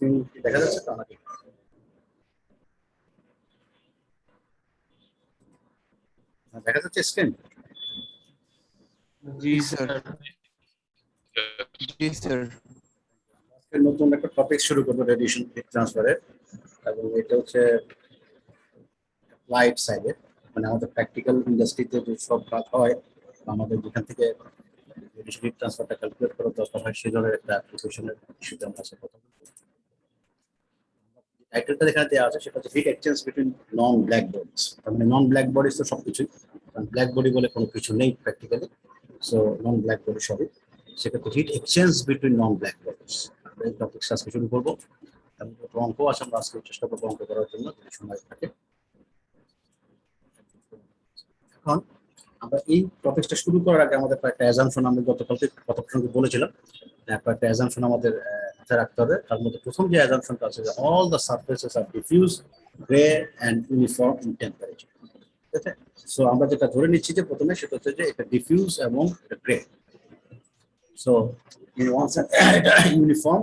Screen দেখা যাচ্ছে তো আমাকে? দেখা যাচ্ছে স্ক্রিন? জি স্যার। জি স্যার। নতুন একটা টপিক শুরু করবো রেডিয়েশন হিট ট্রান্সফারের, এবং এটা হচ্ছে অ্যাপ্লাইড সাইডে, মানে আমাদের প্র্যাকটিক্যাল ইন্ডাস্ট্রিতে যে সব কাজ হয় আমাদের যেখান থেকে রেডিয়েশন হিট ট্রান্সফারটা ক্যালকুলেট করার দরকার হয় সেই ধরনের একটা অ্যাপ্লিকেশনের ইস্যুতে আমরা আছে কথা বলবো। টাইটেলটা যেখানে দেওয়া আছে সেটা হচ্ছে হিট এক্সচেঞ্জ বিটুইন নন ব্ল্যাক বডিজ। তার মানে নন ব্ল্যাক বডিজ তো সবকিছুই, কারণ ব্ল্যাক বডি বলে কোনো কিছু নেই প্র্যাকটিক্যালি, সো নন ব্ল্যাক বডি সবই। সেক্ষেত্রে হিট এক্সচেঞ্জ বিটুইন নন ব্ল্যাক বডিজ আমরা এই টপিক আজকে শুরু করবো। এবং অঙ্ক আছে, আমরা আজকে চেষ্টা করবো অঙ্ক করার জন্য যদি সময় থাকে। এখন আমরা এই টপিকটা শুরু করার আগে আমাদের কয়েকটা অ্যাজাম্পশন, আমি গতকালকে কথা প্রসঙ্গে বলেছিলাম, কয়েকটা অ্যাজাম্পশন আমাদের মাথায় রাখতে হবে। তার মধ্যে প্রথম যে অ্যাজাম্পশনটা আছে যে all the surfaces are diffuse grey and uniform in temperature. ঠিক আছে, সো আমরা যেটা ধরে নিচ্ছি যে প্রথমে সেটা হচ্ছে যে এটা ডিফিউজ এবং এটা গ্রে। সো এটা ইউনিফর্ম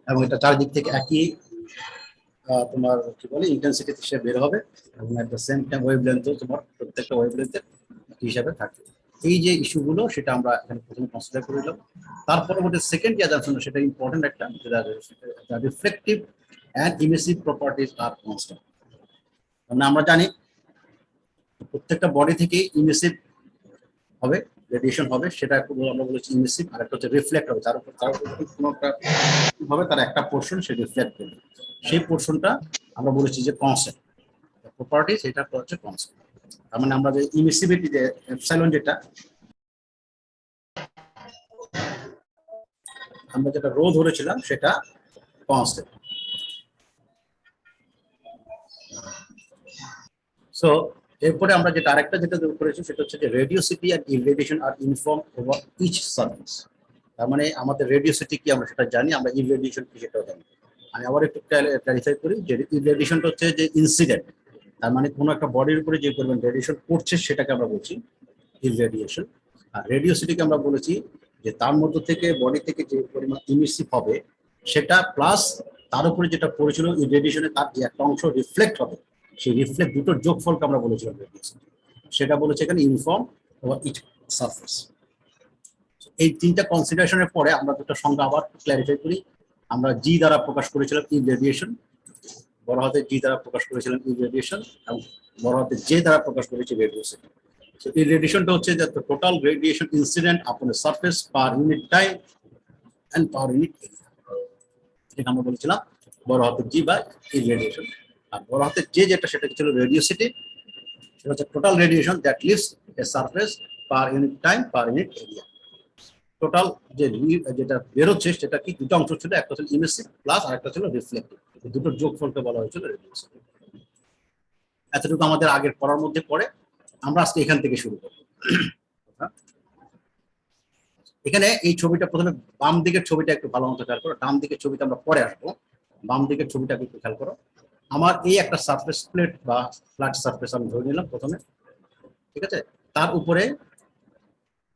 এবং এটা চারিদিক থেকে একই তোমার কি বলে ইন্টেন্সিটি হিসেবে বের হবে, এবং এট দ্য সেম টাইম ওয়েভলেন্থও তোমার প্রত্যেকটা ওয়েভলেন্থের হিসাবে থাকবে। এই যে ইস্যুগুলো সেটা আমরা এখানে প্রথমে কনসিডার করে নিলাম। তার পরবর্তী সেকেন্ড যে অ্যাজাম্পশন সেটা ইম্পর্টেন্ট একটা, যেটা রিফ্লেকটিভ অ্যান্ড ইমিসিভ প্রপার্টিজ আর কনস্ট্যান্ট। মানে আমরা জানি প্রত্যেকটা বডি থেকে ইমিসিভ হবে, রেডিয়েশন হবে, সেটা আমরা বলেছি ইমিসিভ, আর একটা হচ্ছে রিফ্লেক্ট হবে, তার উপর কোনো একটা হবে তার একটা পোর্শন সে রিফ্লেক্ট করবে, সেই পোর্শনটা আমরা বলেছি যে কনস্ট্যান্ট প্রপার্টি, সেটা হচ্ছে কনস্ট্যান্ট। তার মানে আমরা যে ইমিসিভিটি যে এপসাইলন যেটা আমরা যেটা রো ধরেছিলাম সেটা কনস্ট্যান্ট। সো এরপরে আমরা যেটা আরেকটা যেটা করেছি সেটা হচ্ছে যে রেডিওসিটি আর ইররেডিয়েশন আর ইউনিফর্ম ওভার ইচ সারফেস। তার মানে আমাদের রেডিওসিটি কি আমরা সেটা জানি, আমরা ইররেডিয়েশন কি সেটাও জানি। আমি আবার একটু ক্লারিফাই করি যে ইররেডিয়েশনটা হচ্ছে যে ইনসিডেন্ট, তার মানে কোনো একটা বডির উপরে যে পরিমাণ রেডিয়েশন পড়ছে সেটাকে আমরা বলছি ইররেডিয়েশন। আর রেডিওসিটিকে আমরা বলেছি যে তার মধ্যে থেকে বডি থেকে যে পরিমাণ ইমিসিভ হবে সেটা প্লাস তার উপরে যেটা পড়েছিল ইররেডিয়েশনে তার যে একটা অংশ রিফ্লেক্ট হবে, সেই রিফ্লেক্ট দুটোর যোগফলকে আমরা বলেছিলাম রেডিওসিটি। সেটা বলেছে এখানে ইউনিফর্ম ওভার ইচ সারফেস। এই তিনটা কনসিডারেশনের পরে আমরা দুটো সংজ্ঞা আবার ক্লারিফাই করি। আমরা জি দ্বারা প্রকাশ করেছিলাম ইররেডিয়েশন, বড় হাতে জি দ্বারা প্রকাশ করেছিলাম ইররেডিয়েশন, এবং বড় হাতে জে দ্বারা প্রকাশ করেছি রেডিওসিটি। সো ইররেডিয়েশনটা হচ্ছে যে total radiation incident upon a surface per unit time and per unit area, এটা আমরা বলেছিলাম বড় হাতের জি বা ইররেডিয়েশন। আর বড় হাতের জে যেটা সেটা ছিল রেডিওসিটি, সেটা হচ্ছে total radiation that lives A surface per unit time per unit area. Total যে যেটা বেরোচ্ছে সেটা কি দুটো অংশ ছিল, একটা ছিল ইমিসিভ প্লাস আরেকটা ছিল রিফ্লেক্টিভ, দুটোর যোগফলকে বলা হয়েছিল রেডিওসিটি। এতটুকু আমাদের আগের পড়ার মধ্যে পড়ে। আমরা আজকে এখান থেকে শুরু করব। এখানে এই ছবিটা প্রথমে বাম দিকের ছবিটা একটু ভালো মতো খেয়াল করো, ডান দিকের ছবিটা আমরা পরে আসবো। বাম দিকের ছবিটা একটু খেয়াল করো। আমার এই একটা সারফেস প্লেট বা ফ্ল্যাট সারফেস আমি ধরে নিলাম প্রথমে, ঠিক আছে, তার উপরে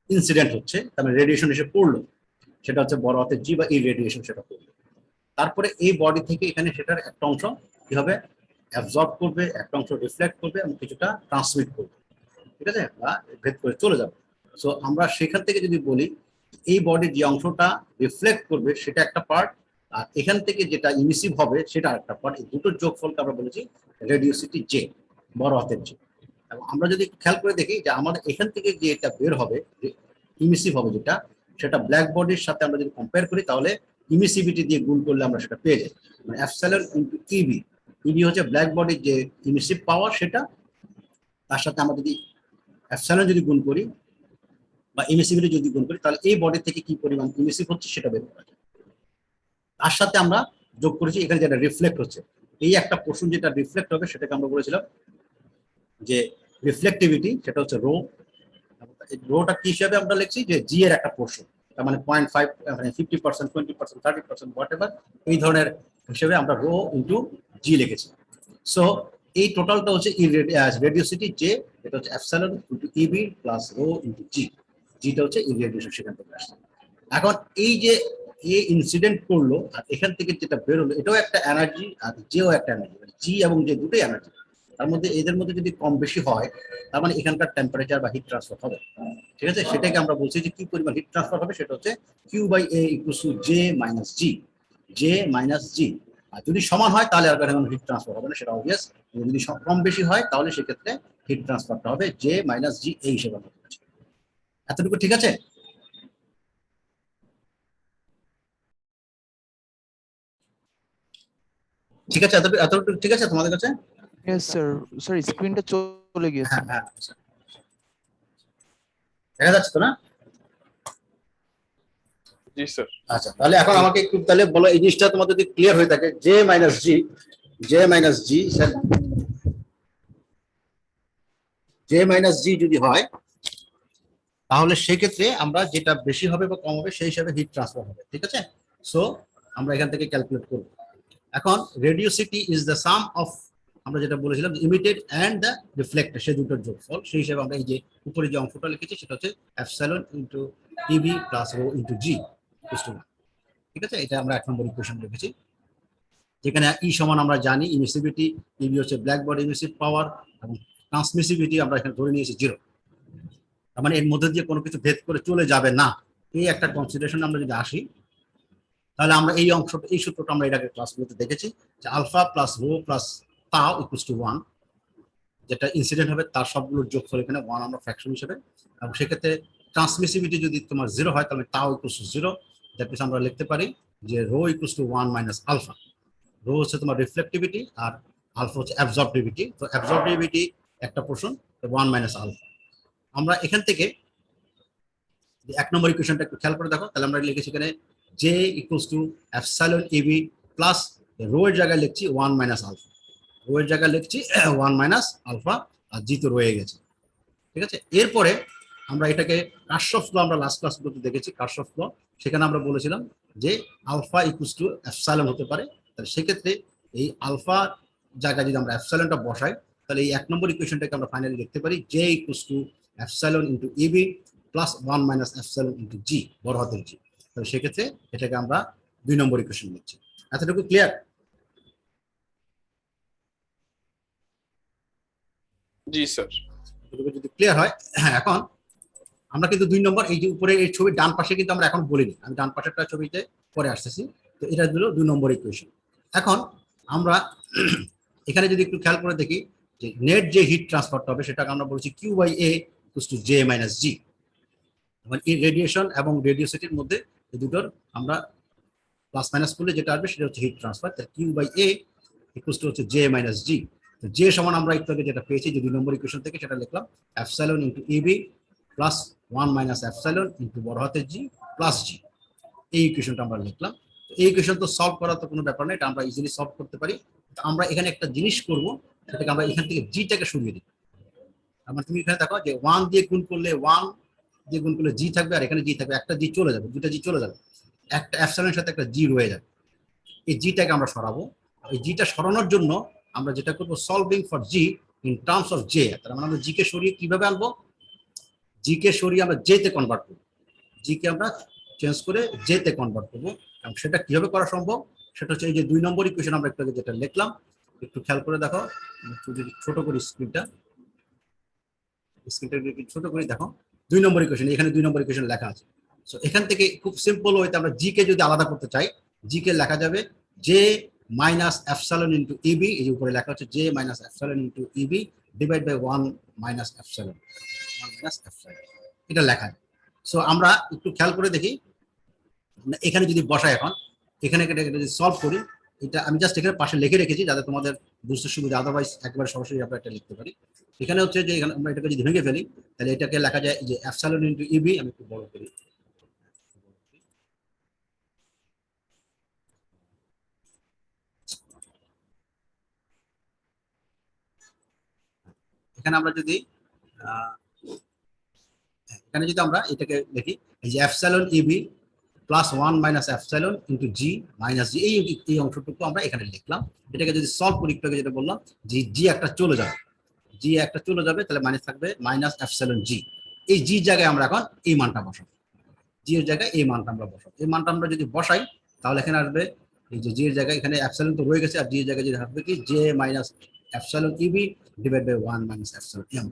ইনসিডেন্ট হচ্ছে, তার মানে রেডিয়েশন এসে পড়লো, সেটা হচ্ছে বড় হাতের জি বা ইররেডিয়েশন সেটা পড়লো। তারপরে এই বডি থেকে এখানে সেটার একটা অংশ কি হবে অ্যাবজর্ব করবে, একটা অংশ রিফ্লেক্ট করবে এবং কিছুটা ট্রান্সমিট করবে, ঠিক আছে, বা ভেদ করে চলে যাবে। সো আমরা সেখান থেকে যদি বলি এই বডির যে অংশটা রিফ্লেক্ট করবে সেটা একটা পার্ট, আর এখান থেকে যেটা ইমিসিভ হবে সেটা একটা পার্ট, এই দুটোর যোগফলকে আমরা বলেছি রেডিওসিটি জে, বড় হাতের জে। এবং আমরা যদি খেয়াল করে দেখি যে আমাদের এখান থেকে যে এটা বের হবে ইমিসিভ হবে যেটা, সেটা ব্ল্যাক বডির সাথে আমরা যদি কম্পেয়ার করি তাহলে ইমিসিভিটি দিয়ে গুণ করলে আমরা সেটা পেয়ে যাই, মানে এপসাইলন ইনটু ইবি। ইবি হচ্ছে ব্ল্যাক বডির যে ইমিসিভ পাওয়ার সেটা, তার সাথে আমরা যদি এপসাইলন যদি গুণ করি বা ইমিসিভিটি যদি গুণ করি তাহলে এই বডি থেকে কি পরিমাণ ইমিসিভ হচ্ছে সেটা বের করা যায়। তার সাথে আমরা যোগ করেছি এখানে যেটা রিফ্লেক্ট হচ্ছে, এই একটা পোর্শন যেটা রিফ্লেক্ট হবে সেটাকে আমরা বলেছিলাম যে রিফ্লেক্টিভিটি, সেটা হচ্ছে রো। রোটা কি হিসাবে আমরা লিখছি যে জি এর একটা পোর্শন, তার মানে 0.5 মানে 50%, 20%, 30%, হোয়াট এভার, এই ধরনের হিসেবে আমরা রো ইন্টু জি লিখেছি। সো এই টোটালটা হচ্ছে রেডিওসিটি জে, এটা হচ্ছে epsilon into EB plus rho into G, জিটা হচ্ছে ইররেডিয়েশন সেখান থেকে আসছে। এখন এই যে এ ইনসিডেন্ট করলো আর এখান থেকে যেটা বেরোলো এটাও একটা এনার্জি আর জেও একটা এনার্জি, জি এবং জে দুটোই এনার্জি। তার মধ্যে এদের মধ্যে যদি কম বেশি হয় তার মানে এখানকার টেম্পারেচার বা হিট ট্রান্সফার হবে। ঠিক আছে, সেটাকে আমরা বলছি যে কি পরিমাণ হিট ট্রান্সফার হবে, সেটা হচ্ছে Q by A equals to J minus G, J minus G. আর যদি সমান হয় তাহলে আর কোনো হিট ট্রান্সফার হবে না, সেটা অবভিয়াস। যদি কম বেশি হয় তাহলে সেক্ষেত্রে হিট ট্রান্সফারটা হবে জে মাইনাস জি এই হিসেবে। এতটুকু ঠিক আছে? ঠিক আছে, এতটুকু ঠিক আছে তোমাদের কাছে? Yes sir. স্যার স্ক্রিনটা চলে গিয়েছে। হ্যাঁ হ্যাঁ, দেখা যাচ্ছে তো না? জি স্যার। আচ্ছা, তাহলে এখন আমাকে একটু তাহলে বলো এই জিনিসটা তোমার যদি ক্লিয়ার হয়ে থাকে, J minus G, J minus G, J minus জি যদি হয় তাহলে সেক্ষেত্রে আমরা যেটা বেশি হবে বা কম হবে সেই হিসাবে হিট ট্রান্সফার হবে। ঠিক আছে, সো আমরা এখান থেকে ক্যালকুলেট করব। এখন রেডিওসিটি ইজ দ্য সাম অফ, আমরা যেটা বলেছিলাম ইমিটেড অ্যান্ড দ্য রিফ্লেক্টেড, সেই দুটোর যোগফল। সেই হিসেবে আমরা এই যে উপরে যে অংশটা লিখেছি সেটা হচ্ছে epsilon into TB plus rho into G equals to 1। ঠিক আছে, এটা আমরা 1 নম্বর ইকুয়েশন লিখেছি, যেখানে ই সমান আমরা জানি ইমিসিভিটি, টিবি হচ্ছে ব্ল্যাক বডি ইমিসিভ পাওয়ার, এবং ট্রান্সমিসিভিটি আমরা এখানে ধরে নিয়েছি 0। তার মানে এর মধ্যে দিয়ে কোনো কিছু ভেদ করে চলে যাবে না, এই একটা কনসিডারেশন আমরা যদি আসি তাহলে আমরা এই অংশটা, এই সূত্রটা আমরা এটাকে ক্লাসগুলোতে দেখেছি যে আলফা প্লাস রো প্লাস তাও ইকুয়ালস টু 1, যেটা ইনসিডেন্ট হবে তার সবগুলোর যোগফল এখানে 1 আমরা ফ্র্যাকশন হিসেবে। এবং সেক্ষেত্রে ট্রান্সমিসিভিটি যদি তোমার 0 হয় তাহলে তাও ইকুয়ালস টু 0, দ্যাট মিনস আমরা লিখতে পারি যে rho equals to 1 minus alpha. Rho হচ্ছে তোমার রিফ্লেক্টিভিটি আর আলফা হচ্ছে অ্যাবজর্বিভিটি। তো অ্যাবজর্বিভিটি একটা পোর্শন, 1 মাইনাস আলফা। আমরা এখান থেকে 1 নম্বর ইকুয়েশনটা একটু খেয়াল করে দেখো, তাহলে আমরা লিখেছি এখানে J equals to epsilon Eb plus rho এর জায়গায় লিখছি 1 মাইনাস আলফা, রো এর জায়গায় লিখছি 1 মাইনাস আলফা, আর জি তো রয়ে গেছে। ঠিক আছে, এরপরে আমরা এটাকে কার্শফ ল আমরা লাস্ট ক্লাসগুলোতে দেখেছি, কার্শফ ল, সেখানে আমরা বলেছিলাম যে আলফা ইকুয়ালস টু এপসাইলন হতে পারে। তাহলে সেক্ষেত্রে এই আলফা জায়গায় যদি আমরা এপসাইলনটা বসাই তাহলে এই 1 নম্বর ইকুয়েশনটাকে আমরা ফাইনালি লিখতে পারি J equals to epsilon into EB plus 1 minus epsilon into G, বড় হাতের জি। তাহলে সেক্ষেত্রে এটাকে আমরা 2 নম্বর ইকুয়েশন লিখছি। এতটুকু ক্লিয়ার? জি স্যার। যদি ক্লিয়ার হয়, হ্যাঁ, এখন আমরা কিন্তু 2 নম্বর এই যে উপরে এই ছবির ডান পাশে কিন্তু আমরা এখন বলিনি, আমি ডান পাশেরটা ছবিতে পরে আসতেছি। তো এটা হলো 2 নম্বর ইকুয়েশন। এখন আমরা এখানে যদি একটু খেয়াল করে দেখি যে নেট যে হিট ট্রান্সফারটা হবে সেটাকে আমরা বলছি Q by A equals to J minus G. মানে এই রেডিয়েশন এবং রেডিওসিটির মধ্যে এই দুটোর আমরা প্লাস মাইনাস করলে যেটা আসবে সেটা হচ্ছে হিট ট্রান্সফার। তাহলে Q by A equals to হচ্ছে জে মাইনাস জি। তো জে সমান আমরা একটু আগে যেটা পেয়েছি যে 2 নম্বর ইকুয়েশন থেকে, সেটা লিখলাম epsilon into EB plus 1 minus epsilon into বড় হাতের জি প্লাস জি, এই ইকুয়েশনটা আমরা লিখলাম। এই ইকুয়েশন তো সলভ করা তো কোনো ব্যাপার না, এটা আমরা ইজিলি সলভ করতে পারি। আমরা এখানে একটা জিনিস করব, সেটাকে আমরা এখান থেকে জিটাকে সরিয়ে দিই। আমার তুমি এখানে দেখো যে 1 দিয়ে গুণ করলে 1 দিয়ে গুণ করলে জি থাকবে, আর এখানে জি থাকবে, একটা জি চলে যাবে, দুটো জি চলে যাবে, একটা এপসাইলনের সাথে একটা জি রয়ে যাবে। এই জিটাকে আমরা সরাবো। এই জিটা সরানোর জন্য আমরা যেটা করবো, solving for G in terms of J. তার মানে আমরা জি কে সরিয়ে কিভাবে আনবো, জি কে সরিয়ে আমরা জে তে কনভার্ট করবো, জি কে আমরা চেঞ্জ করে জে তে কনভার্ট করবো। এবং সেটা কিভাবে করা সম্ভব, সেটা হচ্ছে এই যে 2 নম্বর ইকুয়েশন আমরা একটু আগে যেটা লিখলাম, একটু খেয়াল করে দেখো, একটু যদি ছোট করি স্ক্রিনটা ছোট করে দেখো। 2 নম্বর ইকুয়েশন, এখানে 2 নম্বর ইকুয়েশন লেখা আছে। সো এখান থেকে খুব সিম্পল ওয়েতে আমরা জি কে যদি আলাদা করতে চাই, জি কে লেখা যাবে J minus epsilon into EB, এই উপরে লেখা হচ্ছে J minus epsilon into EB divide by 1 minus epsilon, 1 minus epsilon, এটা লেখা। সো আমরা একটু খেয়াল করে দেখি, এখানে যদি বসাই এখন, এখানে যদি সলভ করি, এটা আমি জাস্ট এখানে পাশে লিখে রেখেছি যাতে তোমাদের বুঝতে সুবিধা, আদারওয়াইজ একবার সরাসরি আমরা এটা লিখতে পারি। এখানে হচ্ছে যে এখানে আমরা এটাকে যদি ভেঙে ফেলি তাহলে এটাকে লেখা যায় যে এপসাইলন ইনটু ইবি, আমি একটু বড় করি, এখানে আমরা যদি এখানে যদি আমরা এটাকে দেখি এই যে epsilon EB plus 1 minus epsilon into G minus G, এই অংশটুকু আমরা এখানে লিখলাম। এটাকে যদি সলভ করি, একটু আগে যেটা বললাম যে জি একটা চলে যাবে, জি একটা চলে যাবে, তাহলে মাইনাস থাকবে মাইনাস এপসাইলন জি। এই জি জায়গায় আমরা এখন এই মানটা বসাবো। জি এর জায়গায় এই মানটা আমরা বসাবো। এই মানটা আমরা যদি বসাই তাহলে এখানে আসবে এই যে জি এর জায়গায় এখানে অ্যাপসাইলন তো রয়ে গেছে, আর জি এর জায়গায় যদি আসবে কি J minus epsilon EB divide by 1 minus epsilon M.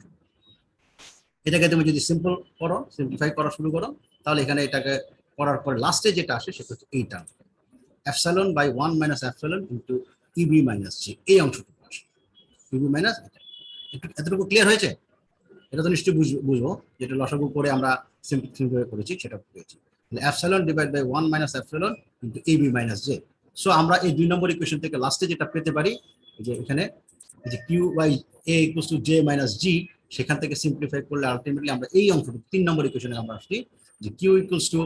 এটাকে তুমি যদি সিম্পল করো, সিম্পলিফাই করা শুরু করো, তাহলে এখানে এটাকে করার পরে লাস্টে যেটা আসে সেটা হচ্ছে এই term epsilon by 1 minus epsilon into EB minus G, এই অংশটুকু আসে ইবি মাইনাস। এতটুকু ক্লিয়ার হয়েছে? এটা তো নিশ্চয়ই বুঝবো, যেটা লসাগু করে আমরা সিম্পল করেছি সেটা পেয়েছি। তাহলে epsilon divide by 1 minus epsilon into Eb minus J. So আমরা এই 2 নম্বর ইকুয়েশন থেকে লাস্টে যেটা পেতে পারি যে এখানে যে Q by A equals to J minus G, সেখান থেকে সিম্পলিফাই করলে আলটিমেটলি আমরা এই অংশটুকু 3 নম্বর ইকুয়েশনে আমরা আসছি যে Q equals to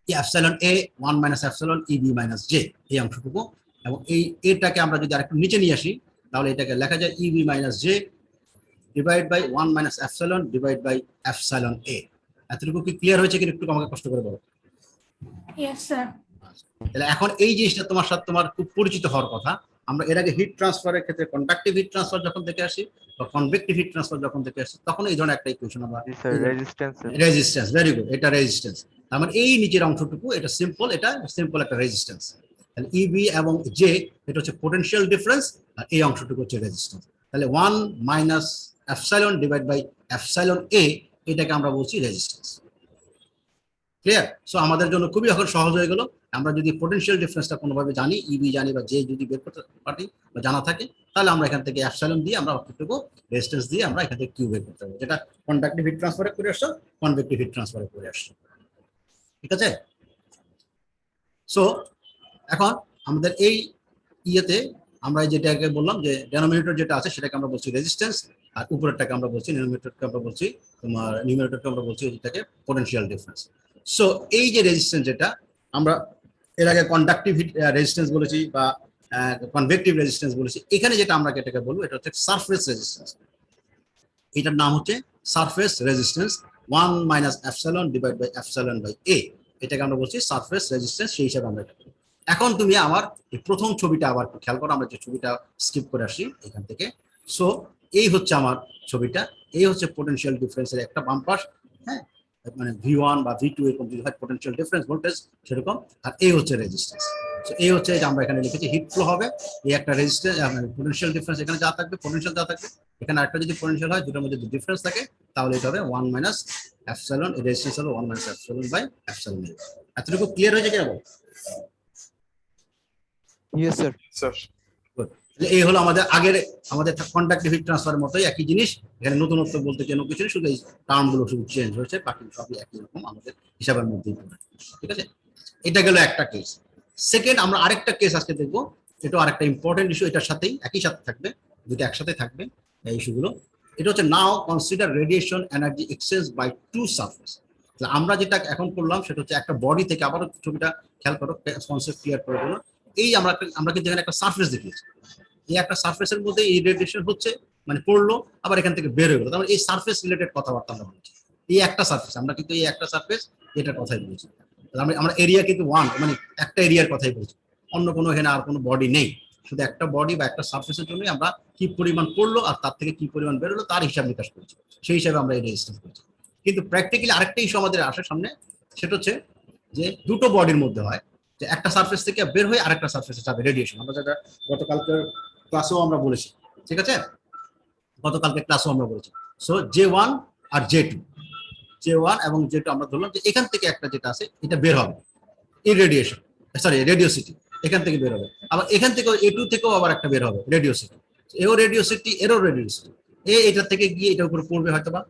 epsilon A 1 minus epsilon EB minus J, এই অংশটুকু। এবং এই এটাকে আমরা যদি আরেকটু নিচে নিয়ে আসি তাহলে এটাকে লেখা যায় EB minus J divide by 1 minus epsilon divide by epsilon A. এতটুকু কি ক্লিয়ার হয়েছে কি? একটু আমাকে কষ্ট করে বলো। Yes, sir. তাহলে এখন এই জিনিসটা তোমার সাথে তোমার খুব পরিচিত হওয়ার কথা। আমরা এর আগে হিট ট্রান্সফারের ক্ষেত্রে কন্ডাক্টিভ হিট ট্রান্সফার যখন দেখে আসি বা কনভেক্টিভ হিট ট্রান্সফার যখন দেখে আসি তখন এই ধরনের একটা ইকুয়েশন আমরা রেজিস্ট্যান্স, ভেরি গুড, এটা রেজিস্ট্যান্স। আমার এই নিচের অংশটুকু এটা সিম্পল একটা রেজিস্ট্যান্স। তাহলে ইবি এবং জে এটা হচ্ছে পোটেনশিয়াল ডিফারেন্স, আর এই অংশটুকু হচ্ছে রেজিস্ট্যান্স। তাহলে 1 minus epsilon divide by epsilon A, এটাকে আমরা বলছি রেজিস্ট্যান্স। ক্লিয়ার? সো আমাদের জন্য খুবই এখন সহজ হয়ে গেল। আমরা যদি পোটেনশিয়াল ডিফারেন্সটা কোনোভাবে জানি, ইবি জানি বা জে যদি বের করতে পারি বা জানা থাকে, তাহলে আমরা এখান থেকে অ্যাপসাইলন দিয়ে আমরা অতটুকু রেজিস্ট্যান্স দিয়ে আমরা এখান থেকে কিউ বের করতে পারবো, যেটা কন্ডাক্টিভ হিট ট্রান্সফারে করে আসছো, কনভেক্টিভ হিট ট্রান্সফারে করে আসছো। ঠিক আছে? সো এখন আমাদের এই ইয়েতে আমরা যেটাকে বললাম যে ডেনোমিনেটর যেটা আছে সেটাকে আমরা বলছি রেজিস্ট্যান্স, আর উপরেরটাকে আমরা বলছি নিউমারেটরকে আমরা বলছি তোমার নিউমারেটরকে আমরা বলছি যেটাকে পোটেনশিয়াল ডিফারেন্স। সো এই যে রেজিস্ট্যান্স, যেটা আমরা এর আগে কন্ডাক্টিভ রেজিস্ট্যান্স বলেছি বা কনভেক্টিভ রেজিস্ট্যান্স বলেছি, এখানে যেটা আমরা এটাকে বলবো এটা হচ্ছে সারফেস রেজিস্ট্যান্স। এটার নাম হচ্ছে surface resistance 1 minus epsilon divide by epsilon by A, এটাকে আমরা বলছি সারফেস রেজিস্ট্যান্স। সেই হিসাবে আমরা এটা। এখন তুমি আমার এই প্রথম ছবিটা আবার খেয়াল করো, আমরা যে ছবিটা স্কিপ করে আসি এখান থেকে। সো এই হচ্ছে আমার ছবিটা, এই হচ্ছে পোটেনশিয়াল ডিফারেন্সের একটা বাম পাশ, হ্যাঁ, মানে V1 বা V2 এরকম যদি হয় পোটেনশিয়াল ডিফারেন্স ভোল্টেজ সেরকম, আর এই হচ্ছে রেজিস্ট্যান্স। সো এই হচ্ছে যে আমরা এখানে লিখেছি হিট ফ্লো হবে, এই একটা রেজিস্ট্যান্স পোটেনশিয়াল ডিফারেন্স এখানে যা থাকবে, পোটেনশিয়াল যা থাকবে, এখানে একটা যদি পোটেনশিয়াল হয় দুটোর মধ্যে যদি ডিফারেন্স থাকে তাহলে এটা হবে 1 মাইনাস অ্যাপসাইলন, রেজিস্ট্যান্স হবে 1 মাইনাস অ্যাপসাইলন বাই অ্যাপসাইলন। এতটুকু ক্লিয়ার হয়েছে কিনা বল? Yes, sir. স্যার। এই হলো আমাদের কন্ডাক্টিভ হিট ট্রান্সফারের মতোই একই জিনিস। এখানে নতুনত্ব বলতে যেন কিছু নেই, শুধু এই টার্মগুলো শুধু চেঞ্জ হয়েছে, বাকি সবই একই রকম আমাদের হিসাবের মধ্যেই পড়ে। ঠিক আছে? এটা গেল একটা কেস। সেকেন্ড, আমরা আরেকটা কেস আজকে দেখবো, এটা আরেকটা ইম্পর্টেন্ট ইস্যু, এটার সাথেই একই সাথে থাকবে, দুটো একসাথে থাকবে এই ইস্যুগুলো। এটা হচ্ছে now consider radiation energy exchange by two surface. আমরা যেটা এখন করলাম সেটা হচ্ছে একটা বডি থেকে, আবারও ছবিটা খেয়াল করো, কনসেপ্ট ক্লিয়ার করে দিল। এই আমরা কিন্তু এখানে একটা সারফেস দেখিয়েছি, এই একটা সারফেসের মধ্যে এই রেডিয়েশন হচ্ছে, মানে পড়লো আবার এখান থেকে বের হয়ে গেলো, তারপরে এই সারফেস রিলেটেড কথাবার্তা আমরা বলছি। এই একটা সারফেস, আমরা কিন্তু এই একটা সারফেস এটার কথাই বলছি। আমরা এরিয়া কিন্তু ওয়ান, মানে একটা এরিয়ার কথাই বলছি, অন্য কোনো এখানে আর কোনো বডি নেই, শুধু একটা বডি বা একটা সারফেসের জন্যই আমরা কি পরিমাণ পড়লো আর তার থেকে কি পরিমাণ বেরোলো তার হিসাব নিকাশ করছি, সেই হিসাবে আমরা এই রেজিস্ট্যান্স করছি। কিন্তু প্র্যাকটিক্যালি আরেকটা ইস্যু আমাদের আসে সামনে, সেটা হচ্ছে যে দুটো বডির মধ্যে হয় যে একটা সারফেস থেকে বের হয়ে আরেকটা সারফেসে যাবে রেডিয়েশন, আমরা যেটা গতকালকে ক্লাসেও আমরা বলেছি। ঠিক আছে? গতকালকে ক্লাসেও আমরা বলেছি। সো J1 আর J1 এবং J2 আমরা ধরলাম যে এখান থেকে একটা যেটা আছে এটা বের হবে, ইররেডিয়েশন, সরি রেডিওসিটি, এখান থেকে বের হবে। আবার এখান থেকে A2 থেকেও আবার একটা বের হবে রেডিওসিটি, এও রেডিওসিটি এরও রেডিওসিটি, এটার থেকে গিয়ে এটার উপরে পড়বে হয়তো বা,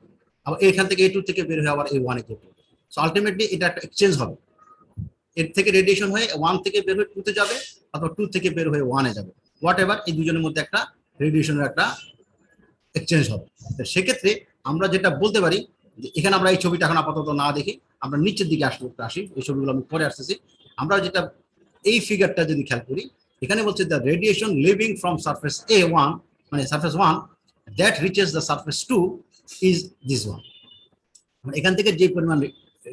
আবার এখান থেকে A2 থেকে বের হয়ে আবার A1 এ পড়বে। সো আলটিমেটলি এটা একটা এক্সচেঞ্জ হবে, এর থেকে রেডিয়েশন হয়ে 1 থেকে বের হয়ে 2 তে যাবে, অথবা 2 থেকে বের হয়ে 1 এ যাবে, হোয়াট এভার, এই দুজনের মধ্যে একটা রেডিয়েশনের একটা এক্সচেঞ্জ হবে। তো সেক্ষেত্রে আমরা যেটা বলতে পারি যে এখানে আমরা এই ছবিটা এখন আপাতত না দেখি, আমরা নিচের দিকে আসি, এই ছবিগুলো আমি পরে আসতেছি। আমরা যেটা এই ফিগারটা যদি খেয়াল করি, এখানে বলছে the radiation leaving from surface A1, মানে surface 1 that reaches the surface 2 is this one. এখান থেকে যে পরিমাণ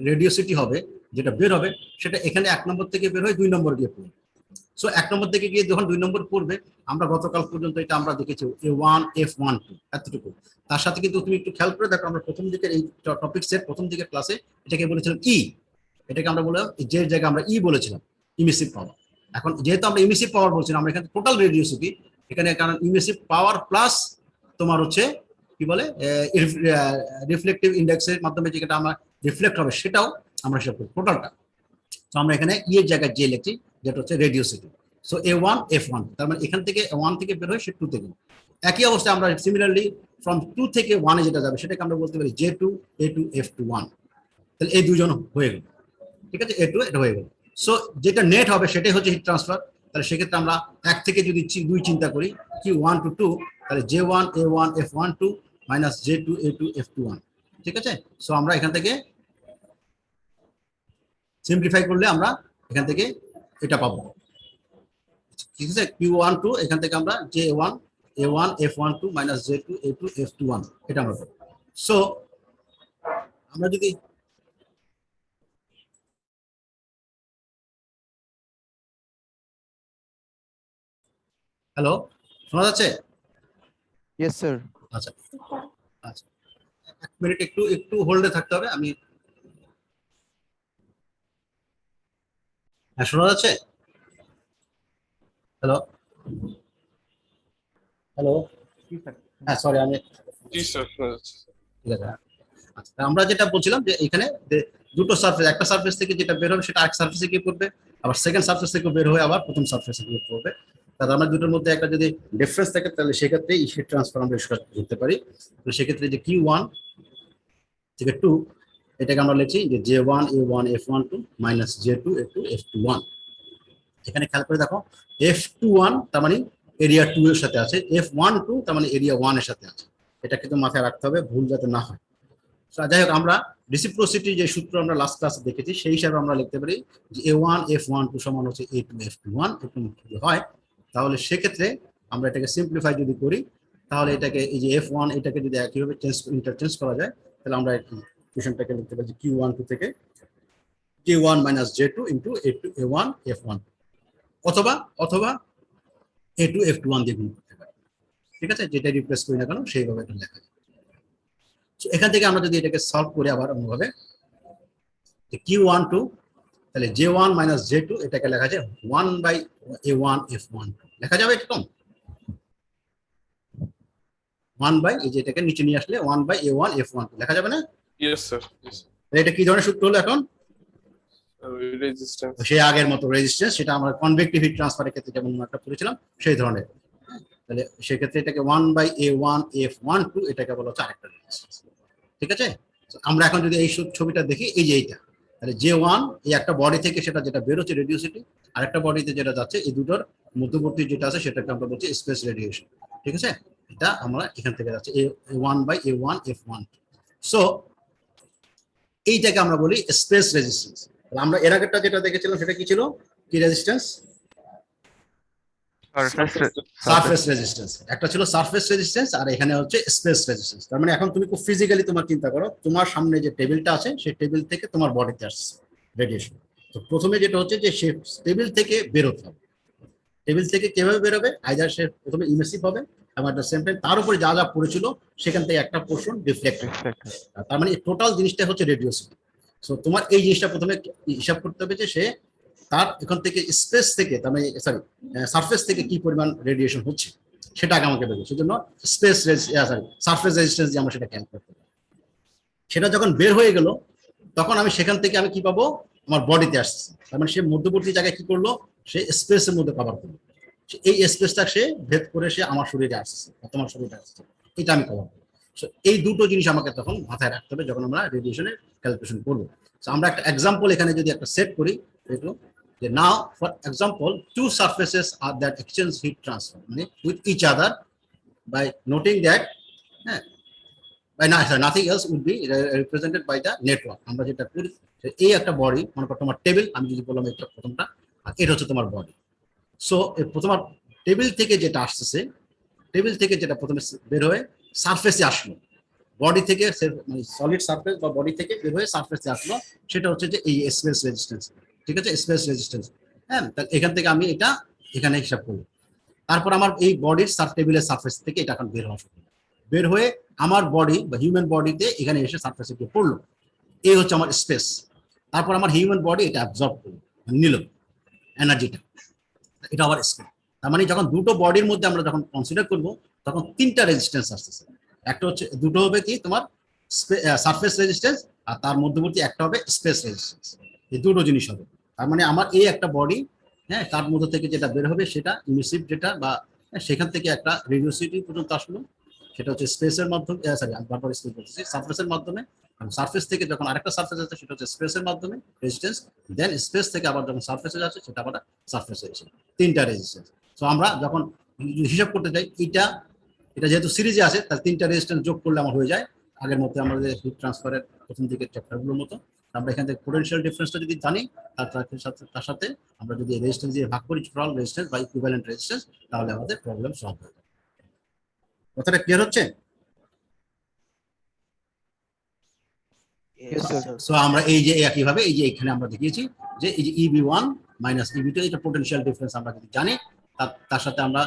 রেডিওসিটি হবে, যেটা বের হবে, সেটা এখানে 1 নম্বর থেকে বের হয়ে 2 নম্বর গিয়ে পড়বে। সো 1 নম্বর থেকে গিয়ে যখন 2 নম্বর পড়বে, আমরা গতকাল পর্যন্ত এটা আমরা দেখেছি A1 F12 এতটুকু। তার সাথে কিন্তু তুমি একটু খেয়াল করে দেখো, আমরা প্রথম দিকের এই টপিকসের প্রথম দিকের ক্লাসে এটাকে বলেছিলাম ই, এটাকে আমরা বললাম যে জায়গায় আমরা ই বলেছিলাম ইমিসিভ পাওয়ার। এখন যেহেতু আমরা ইমিসিভ পাওয়ার বলছিলাম, আমরা এখানে টোটাল রেডিওসিটি, এখানে কারণ ইমিসিভ পাওয়ার প্লাস তোমার হচ্ছে কি বলে রিফ্লেকটিভ ইন্ডেক্সের মাধ্যমে যেটা আমরা রিফ্লেক্ট হবে সেটাও আমরা হিসাব করি টোটালটা। তো আমরা এখানে ই এর জায়গায় যে লিখছি যেটা হচ্ছে রেডিওসিটি। সো A1 F1, তার মানে এখান থেকে 1 থেকে বের হয়, সে 2 থেকে। একই অবস্থায় আমরা সিমিলারলি ফ্রম 2 থেকে 1 এ যেটা যাবে সেটাকে আমরা বলতে পারি J2 A2 F21। তাহলে এই দুজন হয়ে গেল, ঠিক আছে, A2 এটা হয়ে গেল। সো যেটা নেট হবে সেটাই হচ্ছে হিট ট্রান্সফার। তাহলে সেক্ষেত্রে আমরা 1 থেকে যদি 2 চিন্তা করি, Q1 to 2, তাহলে J1 A1 F12 minus J2 A2 F21, ঠিক আছে। সো আমরা এখান থেকে সিম্পলিফাই করলে আমরা এখান থেকে এটা পাবো, ঠিক আছে। Q1 2 এখান থেকে আমরা J1 A1 F12 minus J2 A2 F21 এটা আমরা পাবো। সো আমরা যদি হ্যালো, শোনা যাচ্ছে? Yes sir. আচ্ছা আচ্ছা, 1 মিনিট একটু একটু হোল্ডে থাকতে হবে। আমি হ্যাঁ, শোনা যাচ্ছে? হ্যালো হ্যালো, হ্যাঁ সরি, আমি জি স্যার, শোনা যাচ্ছে। ঠিক আছে। আচ্ছা, আমরা যেটা বলছিলাম যে এখানে দুটো সারফেস, একটা সারফেস থেকে যেটা বের হবে সেটা আরেক সারফেসে গিয়ে পড়বে, আবার সেকেন্ড সারফেস থেকে বের হয়ে আবার প্রথম সারফেসে গিয়ে পড়বে। তাহলে আমরা দুটোর মধ্যে একটা যদি ডিফারেন্স থাকে তাহলে সেক্ষেত্রে এই হিট ট্রান্সফার আমরা করতে পারি। তো সেক্ষেত্রে যে Q1 থেকে 2 এটাকে আমরা লিখছি যে J1 A1 F12 minus J2 A2 F21। এখানে খেয়াল করে দেখো, F21 তার মানে এরিয়া 2 এর সাথে আছে, F12 তার মানে এরিয়া 1 এর সাথে আছে। এটা কিন্তু মাথায় রাখতে হবে, ভুল যাতে না হয়। যাই হোক, আমরা রেসিপ্রোসিটি যে সূত্র আমরা লাস্ট ক্লাসে দেখেছি সেই হিসাবে আমরা লিখতে পারি যে A1 F12 সমান হচ্ছে A2 F21। এরকম যদি হয় তাহলে সেক্ষেত্রে আমরা এটাকে সিম্পলিফাই যদি করি, তাহলে এটাকে এই যে F1 এটাকে যদি একইভাবে ইন্টারচেঞ্জ করা যায়, তাহলে আমরা ইকুয়েশনটাকে লিখতে পারি যে Q12 থেকে J1 minus J2 into A1 F1, অথবা অথবা A2 F21 দিয়ে গুণ করতে পারি, ঠিক আছে। যেটা রিপ্লেস করি না কেন সেইভাবে এটা লেখা যায়। এখান থেকে আমরা যদি এটাকে সলভ করি আবার অন্যভাবে, Q12 তাহলে J1 মাইনাস J2 এটাকে লেখা যায় 1/A1 F12 লেখা যাবে এরকম 1 এই যে এটাকে নিচে নিয়ে আসলে 1/A1 F12 লেখা যাবে না? Yes sir. এটা কি ধরনের সূত্র হলো এখন? রেজিস্ট্যান্স। সেই আগের মতো রেজিস্ট্যান্স, সেটা আমরা কনভেক্টিভ হিট ট্রান্সফারের ক্ষেত্রে যেমন একটা পড়েছিলাম সেই ধরনের। তাহলে সেক্ষেত্রে এটাকে 1/A1 F12 এটাকে বলা হচ্ছে আরেকটা রেজিস্ট্যান্স, ঠিক আছে। আমরা এখন যদি এই ছবিটা দেখি, এই যে এইটা, তাহলে J1 এই একটা বডি থেকে সেটা যেটা বের হচ্ছে রেডিওসিটি, আর একটা বডিতে যেটা যাচ্ছে, এই দুটোর মধ্যবর্তী যেটা আছে সেটাকে আমরা বলছি স্পেস রেডিয়েশন, ঠিক আছে। এটা আমরা এখান থেকে যাচ্ছে A1/A1 F12। সো এইটাকে আমরা বলি স্পেস রেজিস্ট্যান্স। আমরা এর আগেরটা যেটা দেখেছিলাম সেটা কি ছিল, কি রেজিস্ট্যান্স? Surface resistance. একটা ছিল সারফেস রেজিস্ট্যান্স আর এখানে হচ্ছে স্পেস রেজিস্ট্যান্স। তার মানে এখন তুমি খুব ফিজিক্যালি তোমার চিন্তা করো, তোমার সামনে যে টেবিলটা আছে সেই টেবিল থেকে তোমার বডিতে আসছে রেডিয়েশন। তো প্রথমে যেটা হচ্ছে যে সে টেবিল থেকে বেরোতে হবে। টেবিল থেকে কিভাবে বেরোবে? আইদার সে প্রথমে ইমিসিভ হবে, এবং এট দ্য সেম টাইম তার উপরে যা যা পড়েছিল সেখান থেকে একটা পোর্শন রিফ্লেক্ট হবে। তার মানে টোটাল জিনিসটা হচ্ছে রেডিওসিটি। সো তোমার এই জিনিসটা প্রথমে হিসাব করতে হবে যে সে তার এখান থেকে স্পেস থেকে, তার মানে সরি সারফেস থেকে কি পরিমাণ রেডিয়েশন হচ্ছে সেটা আগে আমাকে বেরোবে। সেজন্য স্পেস সরি সারফেস রেজিস্ট্যান্স দিয়ে আমরা সেটা ক্যালকুলেট করতে পারি। সেটা যখন বের হয়ে গেল তখন আমি সেখান থেকে আমি কি পাবো, আমার বডিতে আসছে। তার মানে সে মধ্যবর্তী জায়গায় কি করলো, সে স্পেসের মধ্যে কভার করলো। এই স্পেসটা সে ভেদ করে সে আমার শরীরে আসছে, তোমার শরীরে আসছে, এটা আমি কভার করবো। এই দুটো জিনিস আমাকে তখন মাথায় রাখতে হবে যখন আমরা রেডিয়েশনের ক্যালকুলেশন করবো। আমরা একটা এক্সাম্পল এখানে যদি একটা সেট করি, যে now for example two surfaces আর দ্যাট এক্সচেঞ্জ হিট ট্রান্সফার মানে with each other by noting that by nothing else would be represented by the network। আমরা যেটা করি এই একটা বডি, মনে করো তোমার টেবিল, আমি যদি বললাম এটা প্রথমটা, আর এটা হচ্ছে তোমার বডি। সো তোমার টেবিল থেকে যেটা আসতেছে, টেবিল থেকে যেটা প্রথমে বের হয়ে সারফেসে আসলো, বডি থেকে মানে সলিড সারফেস বা বডি থেকে বের হয়ে সারফেসে আসলো, সেটা হচ্ছে যে এই স্পেস রেজিস্ট্যান্স, ঠিক আছে, স্পেস রেজিস্ট্যান্স। হ্যাঁ, তাহলে এখান থেকে আমি এটা এখানে হিসাব করবো। তারপর আমার এই বডির টেবিলের সারফেস থেকে এটা এখন বের হওয়া শুরু করলো। বের হয়ে আমার বডি বা হিউম্যান বডিতে এখানে এসে সারফেসে গিয়ে পড়লো। এই হচ্ছে আমার স্পেস। তারপর আমার হিউম্যান বডি এটা অ্যাবজর্ব করলো, নিল এনার্জিটা, এটা আবার স্পেস। তার মানে যখন দুটো বডির মধ্যে আমরা যখন কনসিডার করব তখন তিনটা রেজিস্ট্যান্স আসতেছে। একটা হচ্ছে, দুটো হবে কি তোমার সারফেস রেজিস্ট্যান্স, আর তার মধ্যবর্তী একটা হবে স্পেস রেজিস্ট্যান্স। এই দুটো জিনিস হবে। তার মানে আমার এই একটা বডি, হ্যাঁ, তার মধ্যে থেকে যেটা বের হবে সেটা ইমিসিভ যেটা, বা সেখান থেকে একটা রেডিওসিটি পর্যন্ত আসলো, সেটা হচ্ছে স্পেসের মাধ্যমে, সরি আমি বারবার স্পেস বলতেছি, সারফেসের মাধ্যমে। সারফেস থেকে যখন আরেকটা সারফেস আছে সেটা হচ্ছে স্পেসের মাধ্যমে রেজিস্ট্যান্স, দেন স্পেস থেকে আবার যখন সারফেসে যাচ্ছে সেটা আবার সারফেসে এসে তিনটা রেজিস্ট্যান্স। তো আমরা যখন হিসাব করতে চাই এটা এটা যেহেতু সিরিজে আছে তার তিনটা রেজিস্ট্যান্স যোগ করলে আমার হয়ে যায় আগের মতো আমাদের হিট ট্রান্সফারের প্রথম দিকের চ্যাপ্টারগুলোর মতো। আমরা এখান থেকে পোটেনশিয়াল ডিফারেন্সটা যদি জানি, তার সাথে আমরা যদি রেজিস্ট্যান্স দিয়ে ভাগ করি, টোটাল রেজিস্ট্যান্স বা ইকুইভ্যালেন্ট রেজিস্ট্যান্স, তাহলে আমাদের প্রবলেম সলভ হয়ে যাবে। কথাটা ক্লিয়ার হচ্ছে? Yes, sir. সো আমরা এই যে একইভাবে এই যে এখানে আমরা দেখিয়েছি যে এই যে EB1 মাইনাস EB2 এটা পোটেনশিয়াল ডিফারেন্স আমরা যদি জানি, তার সাথে আমরা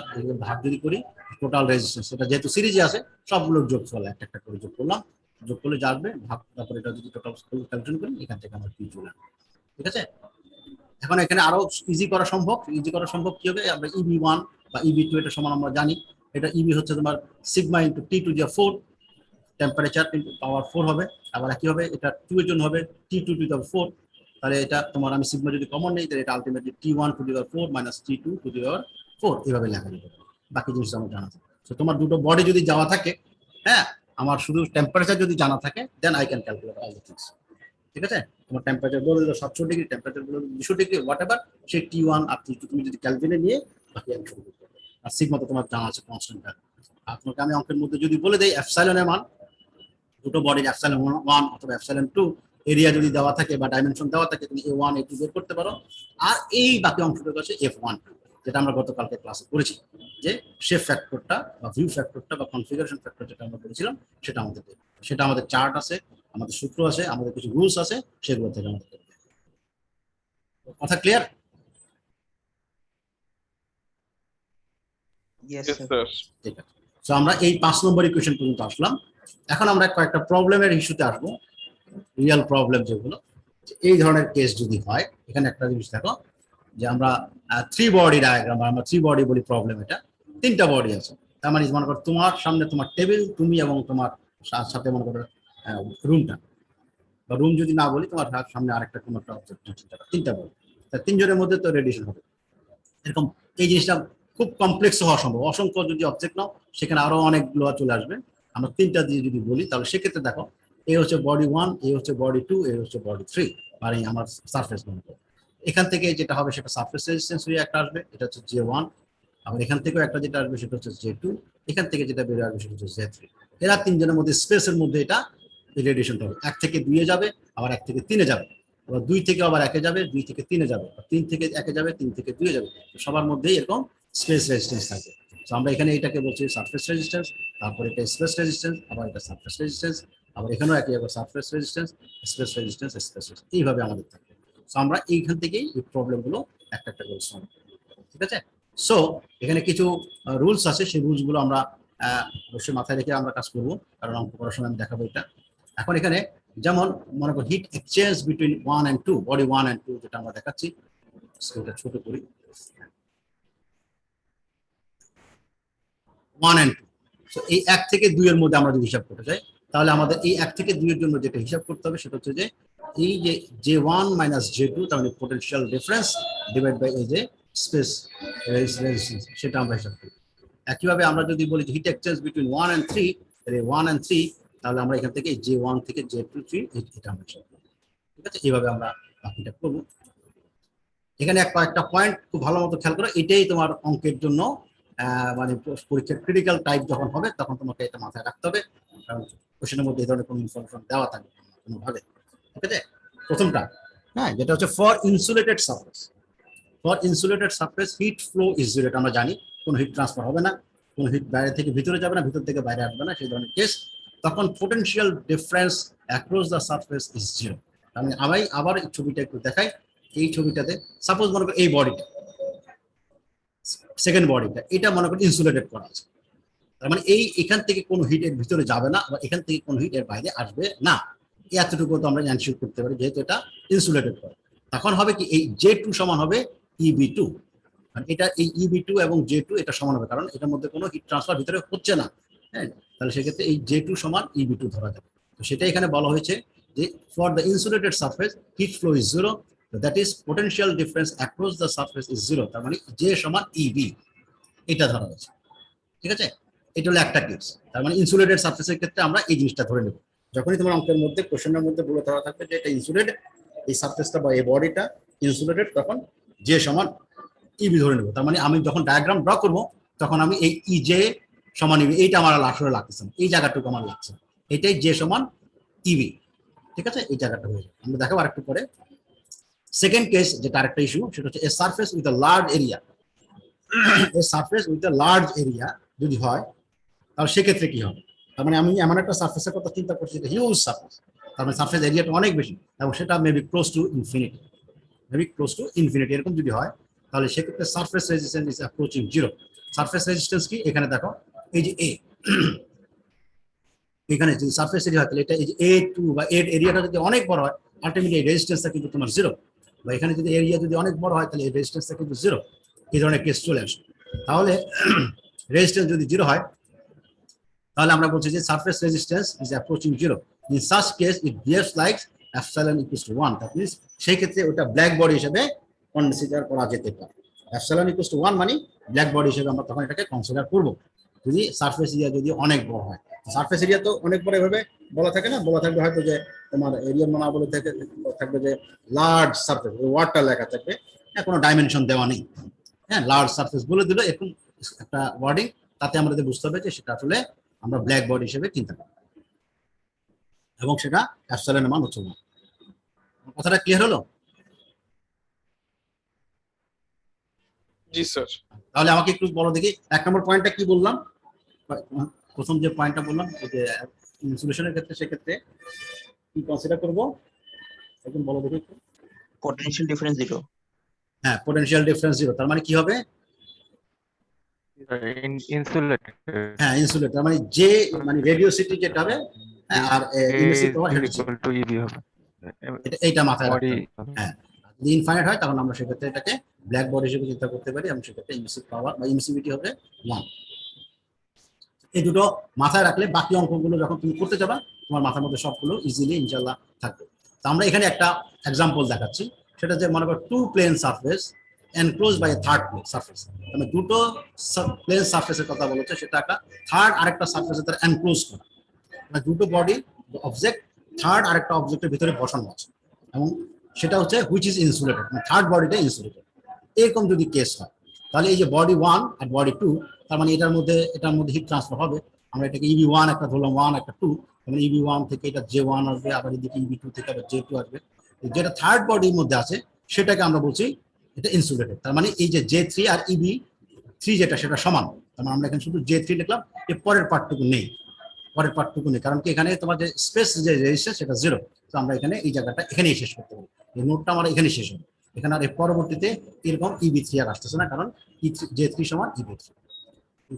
ভাগ যদি করি টোটাল রেজিস্ট্যান্স, এটা যেহেতু সিরিজে আছে সবগুলোর যোগফল একটা একটা করে যোগ করলাম, যোগ করলে যা আসবে ভাগ, তারপরে এটা যদি টোটাল ক্যালকুলেশন করি এখান থেকে আমরা কি চলে আসবে। ঠিক আছে? এখন এখানে আরো ইজি করা সম্ভব। ইজি করা সম্ভব কি হবে, আমরা EB1 বা EB2 এটা সমান আমরা জানি, এটা EB হচ্ছে তোমার sigma into T⁴ temperature into পাওয়ার 4 হবে। আবার একই হবে এটা 2 এর জন্য হবে T⁴, তাহলে এটা তোমার আমি সিগমা যদি কমন নেই তাহলে এটা আলটিমেটলি T⁴ মাইনাস T⁴ এইভাবে লেখা যেতে পারে। বাকি জিনিস আমার জানা থাকে। তো তোমার দুটো বডি যদি যাওয়া থাকে, হ্যাঁ, আমার শুধু টেম্পারেচার যদি জানা থাকে, then I can calculate all the things. ঠিক আছে? তোমার টেম্পারেচার বলে দিল 700 ডিগ্রি, টেম্পারেচার বলে 200 ডিগ্রি, হোয়াট এভার, সেই T1 আর T2 তুমি যদি ক্যালকুলেটে নিয়ে বাকি আমি শুরু করবো। আর সিগমা তো তোমার জানা আছে কনস্ট্যান্ট। আপনাকে আমি অঙ্কের মধ্যে যদি বলে দেই এপসাইলনের মান, দুটো বডির ε1 অথবা ε2 এরিয়া যদি দেওয়া থাকে বা ডাইমেনশন দেওয়া থাকে, তুমি A1 A2 বের করতে পারো। আর এই বাকি অংশটুকু আছে F1, যেটা আমরা গতকালকে ক্লাসে করেছি, যে শেপ ফ্যাক্টরটা বা ভিউ ফ্যাক্টরটা বা কনফিগারেশন ফ্যাক্টর যেটা আমরা বলেছিলাম সেটা আমাদের চার্ট আছে, আমাদের সূত্র আছে, আমাদের কিছু রুলস আছে, সেগুলো থেকে আমাদের কথা clear? Yes, Yes, sir. sir. ঠিক আছে। তো আমরা এই 5 নম্বর ইকুয়েশন পর্যন্ত আসলাম। এখন আমরা কয়েকটা প্রবলেমের ইস্যুতে আসবো, রিয়েল প্রবলেম যেগুলো। এই ধরনের কেস যদি হয়, এখানে একটা জিনিস দেখো যে আমরা 3 বডি ডায়াগ্রাম, আমরা 3 বডি বলি প্রবলেম, এটা 3টা বডি আছে। তার মানে মনে করো তোমার সামনে তোমার টেবিল, তুমি এবং তোমার সাথে মনে করো রুমটা, বা রুম যদি না বলি তোমার সামনে আরেকটা কোনো একটা অবজেক্ট, 3টা বডি, তা 3 জনের মধ্যে তো রেডিয়েশন হবে এরকম। এই জিনিসটা খুব কমপ্লেক্স হওয়া সম্ভব, অসংখ্য যদি অবজেক্ট নাও সেখানে আরো অনেকগুলো চলে আসবে। আমরা 3টা দিয়ে যদি বলি তাহলে সেক্ষেত্রে দেখো এই হচ্ছে বডি 1, এই হচ্ছে বডি 2, এই হচ্ছে বডি 3, মানে আমার সারফেস মনে করো। এখান থেকে যেটা হবে সেটা সারফেস রেজিস্ট্যান্স হয়ে একটা আসবে, এটা হচ্ছে J1। আবার এখান থেকেও একটা যেটা আসবে সেটা হচ্ছে J2, এখান থেকে যেটা বেরিয়ে আসবে সেটা হচ্ছে J3। এরা 3 জনের মধ্যে স্পেসের মধ্যে এটা রেডিয়েশনটা হবে। 1 থেকে 2 এ যাবে, আবার 1 থেকে 3 এ যাবে, আবার 2 থেকে আবার 1 এ যাবে, 2 থেকে 3 এ যাবে, 3 থেকে 1 এ যাবে, 3 থেকে 2 এ যাবে। সবার মধ্যেই এরকম স্পেস রেজিস্ট্যান্স থাকে। তো আমরা এখানে এটাকে বলছি সারফেস রেজিস্ট্যান্স, তারপর এটা স্পেস রেজিস্ট্যান্স, আবার এটা সারফেস রেজিস্ট্যান্স, আবার এখানেও একই হবে surface resistance, space resistance, space resistance, এইভাবে আমাদের থাকে। সো আমরা এইখান থেকেই এই প্রবলেমগুলো একটা একটা করে সলভ করব। ঠিক আছে? সো এখানে কিছু রুলস আছে, সেই রুলসগুলো আমরা অবশ্যই মাথায় রেখে আমরা কাজ করব, কারণ অঙ্ক করার সময় আমি দেখাবো এটা। এখন এখানে যেমন মনে করো heat exchange between 1 and 2, body 1 and 2 যেটা আমরা দেখাচ্ছি, স্ক্রিনটা ছোট করি, 1 and 2। সো এই 1 থেকে 2 এর মধ্যে আমরা যদি হিসাব করতে চাই, তাহলে আমাদের এই 1 থেকে 2 এর জন্য যেটা হিসাব করতে হবে সেটা হচ্ছে যে এই যে J1 মাইনাস J2, তার মানে পোটেনশিয়াল ডিফারেন্স ডিভাইড বাই এই যে স্পেস রেজিস্ট্যান্স, সেটা আমরা হিসাব করি। একইভাবে আমরা যদি বলি hit exchange between 1 and 3, 1 and 3, তাহলে আমরা এখান থেকে J1 থেকে J2 3 এটা আমরা হিসাব করব। ঠিক আছে? এইভাবে আমরা বাকিটা করব। এখানে কয়েকটা পয়েন্ট খুব ভালো মতো খেয়াল করো, এটাই তোমার অঙ্কের জন্য মানে পরীক্ষার ক্রিটিক্যাল টাইপ যখন হবে তখন তোমাকে এটা মাথায় রাখতে হবে, কারণ কোশ্চেনের মধ্যে এই ধরনের কোনো ইনফরমেশন দেওয়া থাকবে কোনোভাবে। ঠিক আছে? প্রথমটা, হ্যাঁ, যেটা হচ্ছে for insulated surface, for insulated surface heat flow is zero, এটা আমরা জানি, কোনো হিট ট্রান্সফার হবে না, কোনো হিট বাইরে থেকে ভিতরে যাবে না, ভিতর থেকে বাইরে আসবে না, সেই ধরনের কেস। তখন potential difference across the surface is zero. আমি আবার এই ছবিটা একটু দেখাই। এই ছবিটাতে সাপোজ মনে করো এই বডিটা, সেকেন্ড বডিটা, এটা মনে করো ইনসুলেটেড করা আছে। তার মানে এখান থেকে কোনো হিট এর ভিতরে যাবে না, বা এখান থেকে কোনো হিট এর বাইরে আসবে না। এতটুকু তো আমরা এনশিওর করতে পারি, যেহেতু এটা ইনসুলেটেড করে। তখন হবে কি, এই J2 সমান হবে EB2। আর এটা এই EB2 এবং J2 এটা সমান হবে, কারণ এটার মধ্যে কোনো হিট ট্রান্সফার ভিতরে হচ্ছে না। হ্যাঁ, তাহলে সেক্ষেত্রে এই J2 সমান EB2 ধরা যাবে। তো সেটা এখানে বলা হয়েছে যে for the insulated surface heat flow is 0, that is potential difference across the surface is 0। তার মানে J সমান EB, এটা ধরা হয়েছে। ঠিক আছে, এটা হলো একটা কেস। তার মানে ইনসুলেটেড সারফেসের ক্ষেত্রে আমরা এই জিনিসটা ধরে নেব। যখনই তোমার অঙ্কের মধ্যে, কোশ্চেনের মধ্যে বলে ধরা থাকবে যে এটা ইনসুলেটেড, এই সারফেসটা বা এই বডিটা ইনসুলেটেড, তখন J সমান EB ধরে নেব। তার মানে আমি যখন ডায়াগ্রাম ড্র করব, তখন আমি এই EJ সমান EB, এইটা আমার আসলে লাগতেছে না, এই জায়গাটুকু আমার লাগছে, এটাই J সমান EB। ঠিক আছে, এই জায়গাটা হয়ে যাবে, আমরা দেখাবো আরেকটু পরে। সেকেন্ড কেস যেটা আরেকটা ইস্যু, সেটা হচ্ছে a surface with a large area. A surface with a large area যদি হয়, তাহলে সেক্ষেত্রে কি হবে? তার মানে আমি এমন একটা সারফেসের কথা চিন্তা করছি, যেটা হিউজ সারফেস, তার মানে সারফেস এরিয়াটা অনেক বেশি, এবং সেটা মেবি ক্লোজ টু ইনফিনিটি, এরকম যদি হয়, তাহলে সেক্ষেত্রে surface resistance is approaching 0। Surface resistance কি, এখানে দেখো এই যে এখানে যদি সারফেস এরিয়া হয়, তাহলে এটা এই যে A2 বা এর এরিয়াটা যদি অনেক বড় হয়, আলটিমেটলি এই রেজিস্ট্যান্সটা কিন্তু তোমার 0। বা এখানে যদি এরিয়া যদি অনেক বড় হয়, তাহলে এই রেজিস্ট্যান্সটা কিন্তু 0। এই ধরনের কেস চলে আসে। তাহলে রেজিস্ট্যান্স যদি 0 হয়, তাহলে আমরা বলছি যে surface resistance is approaching 0। In such case it behaves like epsilon equals to 1। That means সেই ক্ষেত্রে ওটা ব্ল্যাক বডি হিসেবে কনসিডার করা যেতে পারে। এপসাইলন ইকুয়ালস টু 1 মানে ব্ল্যাক বডি হিসেবে আমরা তখন এটাকে কনসিডার করব, যদি সারফেস এরিয়া যদি অনেক বড় হয়। সারফেস এরিয়া তো অনেক বড় এভাবে বলা থাকে না, বলা থাকবে হয়তো যে তোমার এরিয়া না বলে থাকবে যে লার্জ সারফেস, ওয়ার্ডটা লেখা থাকবে, হ্যাঁ, কোনো ডাইমেনশন দেওয়া নেই। হ্যাঁ, লার্জ সারফেস বলে দিল এরকম একটা ওয়ার্ডিং, তাতে আমাদের বুঝতে হবে যে সেটা আসলে আমরা ব্ল্যাক বডি হিসেবে চিন্তা করি, এবং সেটা এপসাইলনের মান হচ্ছে 1। কথাটা ক্লিয়ার হলো? জি স্যার। তাহলে আমাকে একটু বলো দেখি, 1 নম্বর পয়েন্টটা কি বললাম? প্রথম যে পয়েন্টটা বললাম যে ইনসুলেশনের ক্ষেত্রে, সেক্ষেত্রে কি কনসিডার করব, একদম বলো দেখি একটু। potential difference 0. হ্যাঁ, পোটেনশিয়াল ডিফারেন্স 0, তার মানে কি হবে? Insulated. হ্যাঁ, ইনসুলেট, তার মানে যে মানে রেডিওসিটি যেটা হবে, হ্যাঁ, আর ইউনিসি পাওয়ার A সেটা is equal to EB হবে। এইটা মাথায় রাখতে Body হবে। হ্যাঁ, যদি ইনফাইনাইট হয়, তখন আমরা সেক্ষেত্রে এটাকে ব্ল্যাক বডি হিসেবে চিন্তা করতে পারি, এবং সেক্ষেত্রে ইমিসিভ পাওয়ার বা ইমিসিভিটি হবে 1। এই দুটো মাথায় রাখলে বাকি অঙ্কগুলো যখন তুমি করতে যাবা, তোমার মাথার মধ্যে সবগুলো ইজিলি ইনশাল্লাহ থাকবে। তো আমরা এখানে একটা এক্সাম্পল দেখাচ্ছি, সেটা যে মনে করো 2 plane surface enclose by a third plane surface. মানে দুটো প্লেন সারফেসের কথা বলেছে, সেটা একটা থার্ড আরেকটা সারফেসের দ্বারা এনক্লোজ করা, মানে দুটো বডি অবজেক্ট থার্ড আরেকটা অবজেক্টের ভিতরে বসানো আছে, এবং সেটা হচ্ছে হুইচ ইজ ইনসুলেটেড, মানে থার্ড বডিটা ইনসুলেটেড। এরকম যদি কেস হয়, তাহলে এই যে বডি 1 আর বডি 2, তার মানে এটার মধ্যে হিট ট্রান্সফার হবে। আমরা এটাকে EB1 একটা ধরলাম, 1 একটা 2, মানে EB1 থেকে এটা J1 আসবে, আবার এদিকে EB2 থেকে আবার J2 আসবে। যেটা থার্ড বডির মধ্যে আছে, সেটাকে আমরা বলছি এটা ইনসুলেটেড। তার মানে এই যে J3 আর EB3 যেটা, সেটা সমান। তার মানে আমরা এখানে শুধু J3 লিখলাম, এর পরের পার্টটুকু নেই, কারণ কি এখানে তোমার যে স্পেস যে রেজিস্ট্যান্স সেটা 0। তো আমরা এখানে এই জায়গাটা এখানেই শেষ করতে পারি, এই নোটটা আমরা এখানেই শেষ হবে। এখানে আর এর পরবর্তীতে এরকম EB3 আর আসতেছে না, কারণ J3 সমান EB3।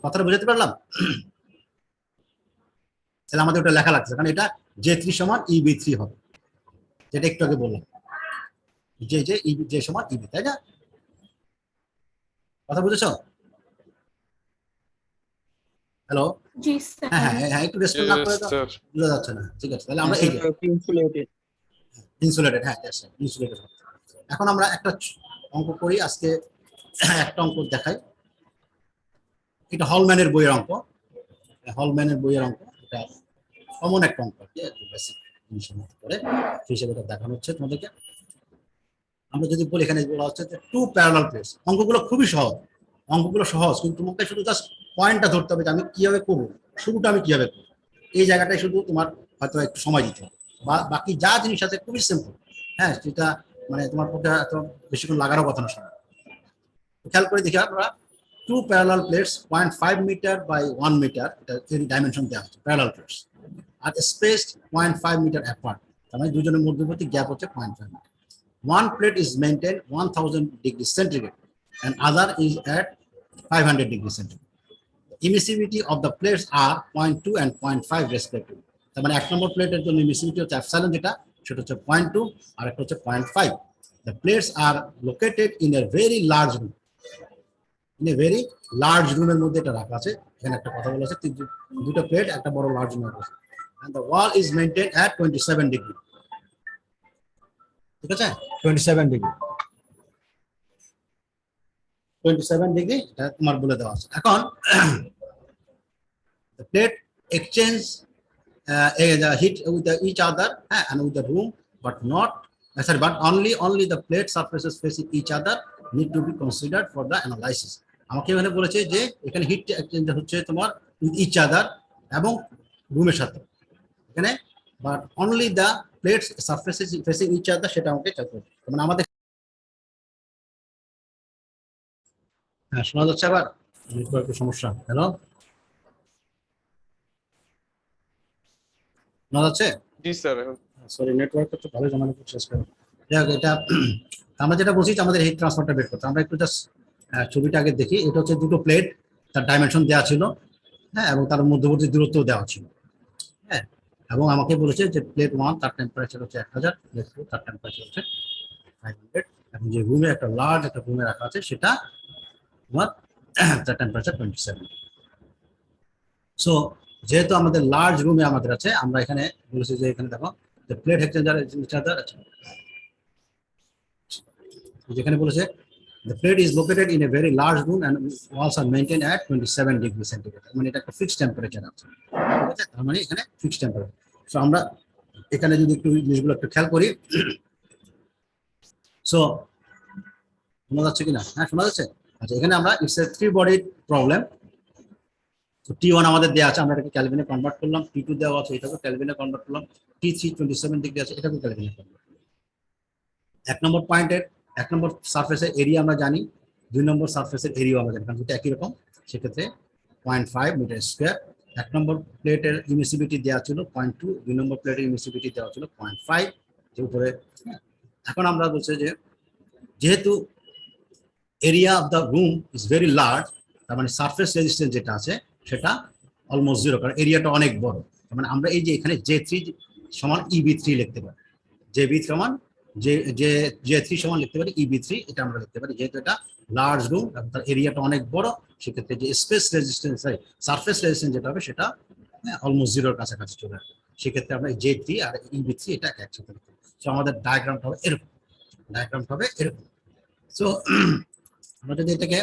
কথাটা বুঝাতে পারলাম? তাহলে আমাদের ওটা লেখা লাগছে, কারণ এটা J3 সমান EB3 হবে, যেটা একটু আগে বললাম, J সমান EB, তাই না? কথা বুঝেছো? হ্যালো? जी सर। হ্যাঁ হ্যাঁ হ্যাঁ, একটু রেসপন্ড না করে তো স্যার। বোঝা যাচ্ছে না। ঠিক আছে, তাহলে আমরা এই যে Insulated. ইনসুলেটেড, হ্যাঁ ইনসুলেটেড। এখন আমরা একটা অঙ্ক করি আজকে, একটা অঙ্ক দেখাই। এটা হলম্যানের বইয়ের অঙ্ক, এটা কমন একটা অঙ্ক, বেসিক জিনিসের মধ্যে করে হিসেবে এটা দেখানো হচ্ছে তোমাদেরকে। আমরা যদি বলি, এখানে বলা হচ্ছে যে 2 প্যারালাল প্লেটস। অঙ্কগুলো খুবই সহজ, কিন্তু তোমাকে শুধু জাস্ট পয়েন্টটা ধরতে হবে যে আমি কিভাবে করবো, শুরুটা আমি কিভাবে করবো, এই জায়গাটায় শুধু তোমার হয়তো একটু সময় দিতে হবে। বাকি যা জিনিস আছে খুবই সিম্পল। হ্যাঁ, যেটা মানে তোমার পক্ষে এত বেশিক্ষণ লাগারও কথা না সময়। খেয়াল করে দেখি আমরা, 2 parallel plates 0.5 metre by 1 metre, এটা ডাইমেনশন দেওয়া হচ্ছে প্যারালাল প্লেটস, আর স্পেসড 0.5 মিটার অ্যাপার্ট। তার মানে দুজনের মধ্যবর্তী গ্যাপ হচ্ছে 0.5 metre. one plate is maintained 1000 degrees centigrade and other is at 500 degrees centigrade. Emissivity of the plates are 0.2 and 0.5 respectively. তার মানে এক নম্বর প্লেটের জন্য এমিসিভিটি হচ্ছে এপসাইলন, যেটা সেটা হচ্ছে 0.2 আর একটা হচ্ছে 0.5. The plates are located in a very large room. In a very large room এর মধ্যে এটা রাখা আছে। এখানে একটা কথা বলা আছে, দুটো প্লেট একটা বড় লার্জ রুমে রাখা আছে। And the wall is maintained at 27 degree. ঠিক আছে, 27 ডিগ্রি, 27 ডিগ্রি এটা তোমার বলে দেওয়া আছে। এখন the plate exchange the heat with each other and with the room, but not sorry, but only the plate surfaces facing each other need to be considered for the analysis. আমাকে এখানে বলেছে যে এখানে হিট এক্সচেঞ্জ হচ্ছে তোমার with each other এবং রুমের সাথে, এখানে but only the plates surfaces facing each other সেটা আমাকে চেক করতে হবে। মানে আমাদের হ্যাঁ শোনা যাচ্ছে, আবার নেটওয়ার্কের সমস্যা। হ্যালো, শোনা যাচ্ছে? জি স্যার। সরি, নেটওয়ার্কটা তো ভালো জানানো করছে আজকে। এটা আমরা যেটা বলছি যে আমাদের হিট ট্রান্সফারটা বের করতে, আমরা একটু জাস্ট ছবিটা আগে দেখি। এটা হচ্ছে দুটো প্লেট, তার ডাইমেনশন দেওয়া ছিল, হ্যাঁ, এবং তার মধ্যবর্তী দূরত্ব দেওয়া ছিল, হ্যাঁ, এবং আমাকে বলেছে যে প্লেট 1 তার টেম্পারেচার হচ্ছে 1000, প্লেট 2 তার টেম্পারেচার হচ্ছে 500, এবং যে রুমে একটা লার্জ একটা রুমে রাখা আছে সেটা তোমার তার টেম্পারেচার 27। সো যেহেতু আমাদের লার্জ রুমে আমাদের আছে, আমরা এখানে বলেছি যে এখানে দেখো যে প্লেট এক্সচেঞ্জার আছে, যেখানে বলেছে the plate is located in a very large room and walls are maintained at 27 degrees centigrade. মানে এটা একটা ফিক্সড টেম্পারেচার আছে, ঠিক আছে, তার মানে এখানে ফিক্সড টেম্পারেচার। সো আমরা এখানে যদি একটু জিনিসগুলো একটু খেয়াল করি, সো শোনা যাচ্ছে কিনা? হ্যাঁ শোনা যাচ্ছে। আচ্ছা, এখানে আমরা ইটস এ 3 বডি প্রবলেম। তো T1 আমাদের দেওয়া আছে, আমরা এটাকে ক্যালভিনে কনভার্ট করলাম, T2 দেওয়া আছে, এটাকে ক্যালভিনে কনভার্ট করলাম, T3 27 ডিগ্রি আছে, এটাকে ক্যালভিনে কনভার্ট করলাম। এক নম্বর পয়েন্টের এক নম্বর সারফেসের এরিয়া আমরা জানি, 2 নম্বর সারফেসের এরিয়া আমরা জানি, কারণ দুটো একই রকম, সেক্ষেত্রে 0.5 মিটার স্কোয়ার। এক নম্বর প্লেটের ইমিসিভিটি দেওয়া ছিল 0.2, 2 নম্বর প্লেটের ইমিসিভিটি দেওয়া ছিল 0.5 যে উপরে। এখন আমরা বলছি যে যেহেতু area of the room is very large, তার মানে সারফেস রেজিস্ট্যান্স যেটা আছে সেটা অলমোস্ট জিরো, কারণ এরিয়াটা অনেক বড়। তার মানে আমরা এই যে এখানে J3 সমান EB3 লিখতে পারি, JB সমান J3 সমান লিখতে পারি EB3, এটা আমরা লিখতে পারি, যেহেতু এটা লার্জ রুম এবং তার এরিয়াটা অনেক বড়, সেক্ষেত্রে যে স্পেস রেজিস্ট্যান্স সারফেস রেজিস্ট্যান্স যেটা হবে সেটা অলমোস্ট জিরোর কাছাকাছি চলে আসবে। সেক্ষেত্রে আমরা J3 আর EB3 এটা একসাথে লিখতে পারি। সো আমাদের ডায়াগ্রামটা হবে এরকম, সো আমরা যদি এটাকে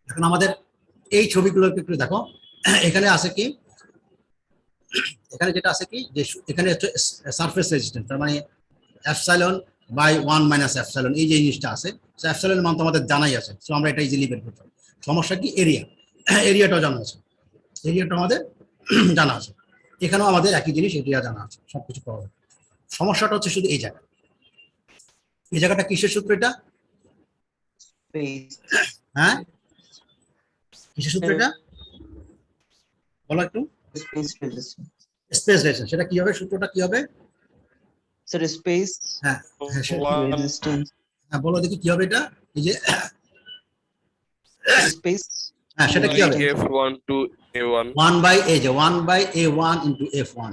এখন আমাদের এই ছবিগুলোকে একটু দেখো, এখানে আছে কি, এখানে যেটা আছে কি যে এখানে হচ্ছে সারফেস রেজিস্ট্যান্স, তার মানে এপসাইলন বাই 1 মাইনাস এপসাইলন, এই যে জিনিসটা আছে, সো এপসাইলনের মান তো আমাদের জানাই আছে, সো আমরা এটা ইজিলি বের করতে পারি। সমস্যা কি এরিয়াটাও জানা আছে, এরিয়াটা আমাদের জানা আছে, এখানেও আমাদের একই জিনিস এরিয়া জানা আছে, সবকিছু পাওয়া যায়। সমস্যাটা হচ্ছে শুধু এই জায়গাটা কিসের সূত্র এটা? হ্যাঁ কিসের সূত্র এটা বলো একটু? স্পেস রেজিস্ট্যান্স, সেটা কি হবে, সূত্রটা কি হবে স্যার? স্পেস হ্যাঁ রেজিস্ট্যান্স। হ্যাঁ বলো দেখি কি হবে এটা, এই যে স্পেস, হ্যাঁ সেটা কি হবে? F1 to A1 1 by a, যে 1 বাই A1 ইনটু F1,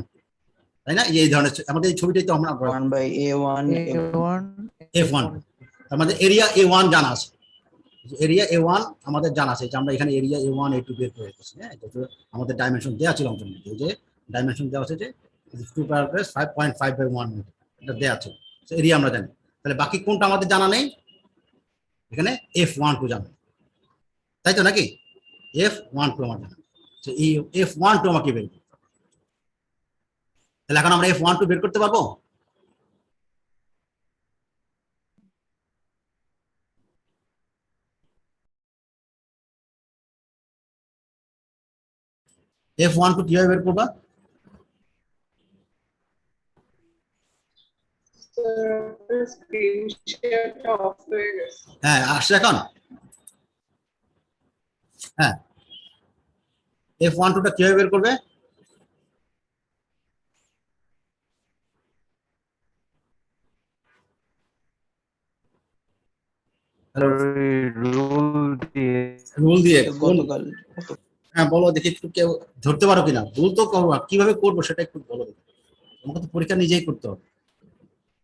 তাই না? এই ধরনের আমাদের এই ছবিটাই তো আমরা 1/A1 F1, আমাদের এরিয়া A1 জানা আছে, এরিয়া A1 আমাদের জানা আছে, যে আমরা এখানে এরিয়া A1 A2 বের করে রেখেছি। হ্যাঁ, যেহেতু আমাদের ডাইমেনশন দেওয়া ছিল অঙ্কের মধ্যে, যে ডাইমেনশন দেওয়া আছে যে 2/5.5/1 এটা দেওয়া আছে, এরিয়া আমরা জানি। তাহলে বাকি কোনটা আমাদের জানা নেই? এখানে F12 জানা, তাই তো নাকি? F12 আমার জানা, এই F12 আমাকে বের করতে হবে। তাহলে এখন আমরা F12 বের করতে পারবো? F12 কিভাবে বের করবা? হ্যাঁ আসছে এখন। হ্যাঁ F12টা কিভাবে বের করবে? হ্যালো, রুল দিয়ে রুল দিয়ে কোন? গতকাল হ্যাঁ বলো দেখি, একটু কেউ ধরতে পারো কিনা? রুল তো করবো, আর কিভাবে করবো সেটা একটু বলো দেখি। আমাকে তো পরীক্ষা নিজেই করতে হবে,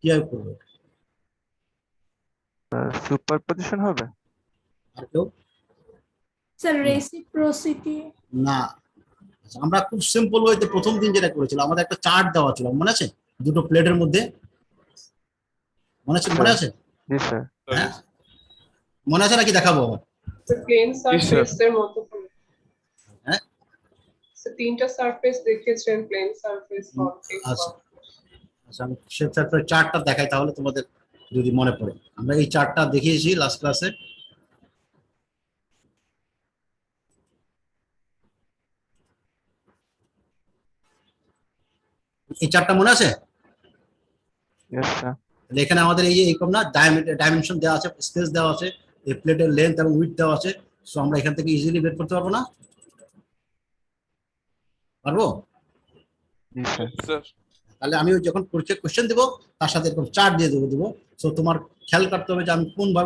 কিভাবে করবো? সুপারপজিশন হবে। আর কেউ? Sir, reciprocity. না। আচ্ছা, আমরা খুব সিম্পল ওয়েতে প্রথম দিন যেটা করেছিলাম, আমাদের একটা চার্ট দেওয়া ছিল, মনে আছে? দুটো প্লেটের মধ্যে, মনে আছে? মনে আছে? জি স্যার। হ্যাঁ, মনে আছে নাকি দেখাবো আবার? তো প্লেন Yes, sir. সারফেস এর মতো করে। হ্যাঁ So, তিনটা সারফেস দেখিয়েছেন, প্লেন সারফেস, কনকেভ আচ্ছা আচ্ছা, আমি সে চার্টটা দেখাই তাহলে তোমাদের যদি মনে পড়ে। আমরা এই চার্টটা দেখিয়েছি লাস্ট ক্লাসে। এই চার্টটা মনে আছে? Yes sir. তাহলে এখানে আমাদের এই যে এরকম না, ডাইমেনশন দেওয়া আছে, স্পেস দেওয়া আছে, এই প্লেটের লেন্থ এবং উইডথ দেওয়া আছে। সো আমরা এখান থেকে ইজিলি বের করতে পারবো না? পারবো? জি স্যার। Sir. তাহলে আমি যখন পরীক্ষা কোশ্চেন দেবো তার সাথে এরকম চার্ট দিয়ে দেবো। সো তোমার খেয়াল করতে হবে যে আমি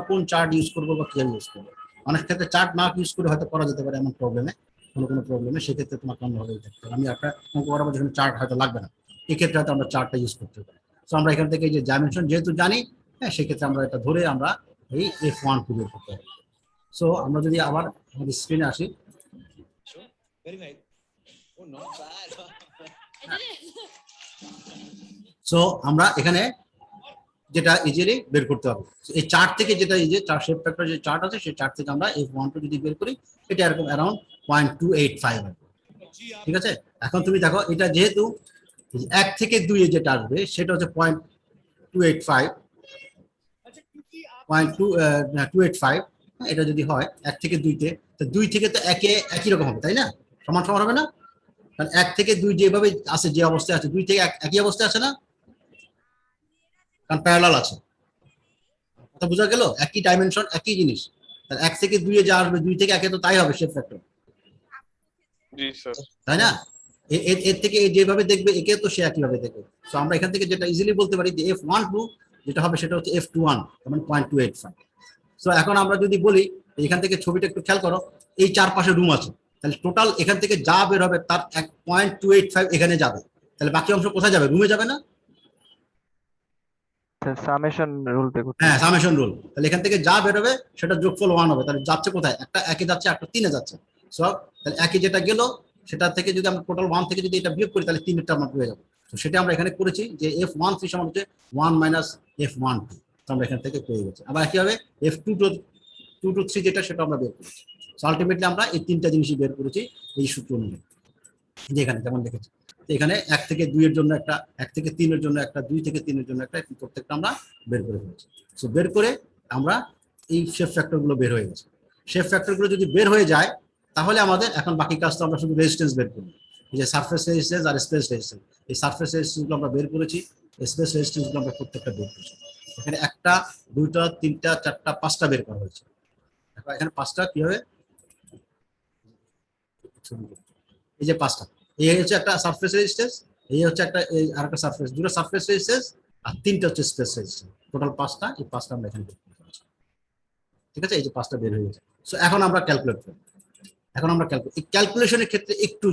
কোন চার্ট ইউজ করবো বা কিভাবে ইউজ করবো। অনেক ক্ষেত্রে চার্ট না ইউজ করে হয়তো করা যেতে পারে এমন প্রবলেমে, কোনো প্রবলেমে, সেক্ষেত্রে তোমাকে অন্যভাবে দেখতে হবে। আমি একটা অঙ্ক করাবো যখন চার্ট হয়তো লাগবে না, এক্ষেত্রে হয়তো আমরা চার্টটা ইউজ করতে পারি। সো আমরা এখান থেকে এই যে ডাইমেনশন যেহেতু জানি, হ্যাঁ, সেক্ষেত্রে আমরা এটা ধরে আমরা এই F1 বের করতে হবে। সো আমরা যদি আবার আমাদের স্ক্রিনে আসি, সো আমরা এখানে যেটা ইজিলি বের করতে হবে, এই চার্ট থেকে, যেটা এই যে চার্ট শেপ ফ্যাক্টর যে চার্ট আছে, সেই চার্ট থেকে আমরা F1 যদি বের করি, এটা এরকম অ্যারাউন্ড 0.285 হবে। ঠিক আছে, এখন তুমি দেখো এটা যেহেতু 1 থেকে 2 এ যেটা আসবে সেটা হচ্ছে 0.285, 0.285। এটা যদি হয় 1 থেকে 2-তে, তো 2 থেকে তো একই রকম হবে, তাই না? সমান সমান হবে না? কারণ 1 থেকে 2 যেভাবে আছে, যে অবস্থায় আছে, 2 থেকে 1 একই অবস্থায় আছে না, কারণ প্যারালাল আছে। কথা বোঝা গেল? একই ডাইমেনশন, একই জিনিস। তাহলে 1 থেকে 2 এ যা আসবে 2 থেকে 1 এ তো তাই হবে শেপ ফ্যাক্টর, জি স্যার। তাই না? এর থেকে যেভাবে দেখবে একে তো সে একইভাবে দেখবে। তো আমরা এখান থেকে যেটা ইজিলি বলতে পারি যে F12 যেটা হবে সেটা হচ্ছে F21, মানে 0.285। সো এখন আমরা যদি বলি, এখান থেকে ছবিটা একটু খেয়াল করো, এই চারপাশে রুম আছে, তাহলে টোটাল এখান থেকে যা বের হবে তার 1.285 এখানে যাবে, তাহলে বাকি অংশ কোথায় যাবে? রুমে যাবে না? সামেশন রুল তে করতে হ্যাঁ, সামেশন রুল। তাহলে এখান থেকে যা বের হবে সেটা যোগফল 1 হবে। তাহলে যাচ্ছে কোথায়? একটা 1 এ যাচ্ছে, একটা 3 এ যাচ্ছে। সো তাহলে 1 এ যেটা গেল সেটা থেকে যদি আমরা টোটাল 1 থেকে যদি এটা বিয়োগ করি, তাহলে 3 এরটা আমরা পেয়ে যাবো। তো সেটা আমরা এখানে করেছি যে F13 সমান হচ্ছে 1 মাইনাস F12। তো আমরা এখান থেকে পেয়ে গেছি। আবার একইভাবে F2 to 3 যেটা, সেটা আমরা বের করেছি। সো আলটিমেটলি আমরা এই তিনটা জিনিসই বের করেছি এই সূত্র অনুযায়ী, যে এখানে যেমন দেখেছি। এখানে 1 থেকে 2 এর জন্য একটা, 1 থেকে 3 এর জন্য একটা, 2 থেকে 3 এর জন্য একটা, প্রত্যেকটা আমরা বের করে ফেলেছি। সো বের করে আমরা এই শেপ ফ্যাক্টরগুলো বের হয়ে গেছে। শেপ ফ্যাক্টরগুলো যদি বের হয়ে যায়, তাহলে আমাদের এখন বাকি কাজ তো আমরা শুধু রেজিস্ট্যান্স বের করব। এই যে সারফেস রেজিস্ট্যান্স আর স্পেস রেজিস্ট্যান্স, এই সারফেস রেজিস্ট্যান্সগুলো আমরা বের করেছি, স্পেস রেজিস্ট্যান্সগুলো আমরা প্রত্যেকটা বের করেছি। এখানে 1টা 2টা 3টা 4টা 5টা বের করা হয়েছে। এখন এখানে 5টা কি হবে, এই যে 5টা, এই হচ্ছে একটা সারফেস রেজিস্ট্যান্স, এই হচ্ছে একটা, এই আরেকটা সারফেস, দুটো সারফেস রেজিস্ট্যান্স, আর 3টা হচ্ছে স্পেস রেজিস্ট্যান্স। টোটাল 5টা, এই 5টা আমরা এখানে বের করেছি। ঠিক আছে, এই যে 5টা বের হয়ে গেছে। সো এখন আমরা ক্যালকুলেট করব। এখন আমরা এই ক্যালকুলেশনের ক্ষেত্রে একটু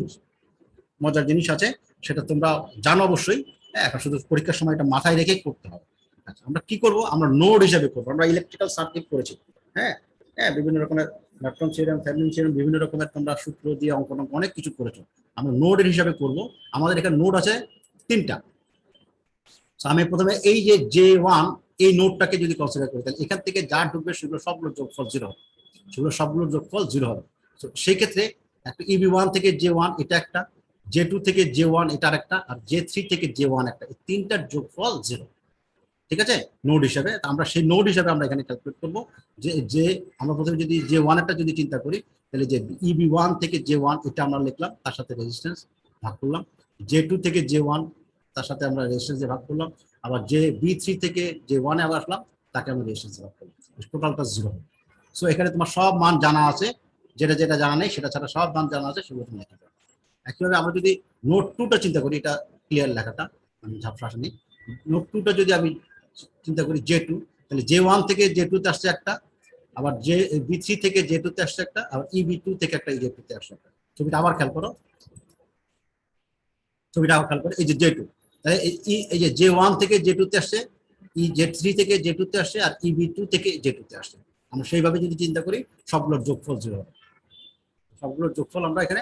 মজার জিনিস আছে, সেটা তোমরা জানো অবশ্যই। হ্যাঁ, এখন শুধু পরীক্ষার সময় এটা মাথায় রেখে করতে হবে। আচ্ছা, আমরা কি করব? আমরা নোড হিসেবে করবো। আমরা ইলেকট্রিক্যাল সার্কিট করেছি, হ্যাঁ হ্যাঁ, বিভিন্ন রকমের ন্যাপটন থিওরেম, থেভেনিন থিওরেম, বিভিন্ন রকমের তোমরা সূত্র দিয়ে অঙ্কন অনেক কিছু করেছো। আমরা নোডের হিসাবে করব। আমাদের এখানে নোড আছে 3টা। আমি প্রথমে এই যে J1, এই নোডটাকে যদি কনসিডার করি, তাহলে এখান থেকে যা ঢুকবে সেগুলো সবগুলো যোগফল 0 হবে, সেগুলো সবগুলোর যোগফল 0 হবে। তো সেই ক্ষেত্রে একটা EB1 থেকে J1 এটা একটা, J2 থেকে J1 এটা আরেকটা, আর J3 থেকে J1 একটা, এই তিনটার যোগফল 0। ঠিক আছে, নোড হিসাবে আমরা সেই নোড হিসাবে আমরা এখানে ক্যালকুলেট করবো যে আমরা প্রথমে যদি J1 একটা যদি চিন্তা করি, তাহলে যে EB1 থেকে J1 এটা আমরা লিখলাম, তার সাথে রেজিস্ট্যান্স ভাগ করলাম। J2 থেকে J1 তার সাথে আমরা রেজিস্ট্যান্স ভাগ করলাম। আবার B3 থেকে J1 এ আবার আসলাম, তাকে আমরা রেজিস্ট্যান্স ভাগ করলাম। টোটালটা 0 হবে। সো এখানে তোমার সব মান জানা আছে, যেটা যেটা জানা নেই সেটা ছাড়া সব মান জানা আছে, সেগুলো তুমি লিখতে পারো। একইভাবে আমরা যদি নোট 2টা চিন্তা করি, এটা ক্লিয়ার লেখাটা, আমি ঝাপসা নেই। নোট 2টা যদি আমি চিন্তা করি J2, তাহলে J1 থেকে J2 তে আসছে একটা, আবার যে B3 থেকে J2 তে আসছে একটা, আবার EB2 থেকে একটা EJ2 তে আসছে একটা। ছবিটা আবার খেয়াল করো, এই যে J2, তাহলে এই যে J1 থেকে J2 তে আসছে, J3 থেকে J2 তে আসছে, আর EB2 থেকে J2 তে আসছে। আমরা সেইভাবে যদি চিন্তা করি সবগুলোর যোগফল 0 হবে, সবগুলোর যোগফল আমরা এখানে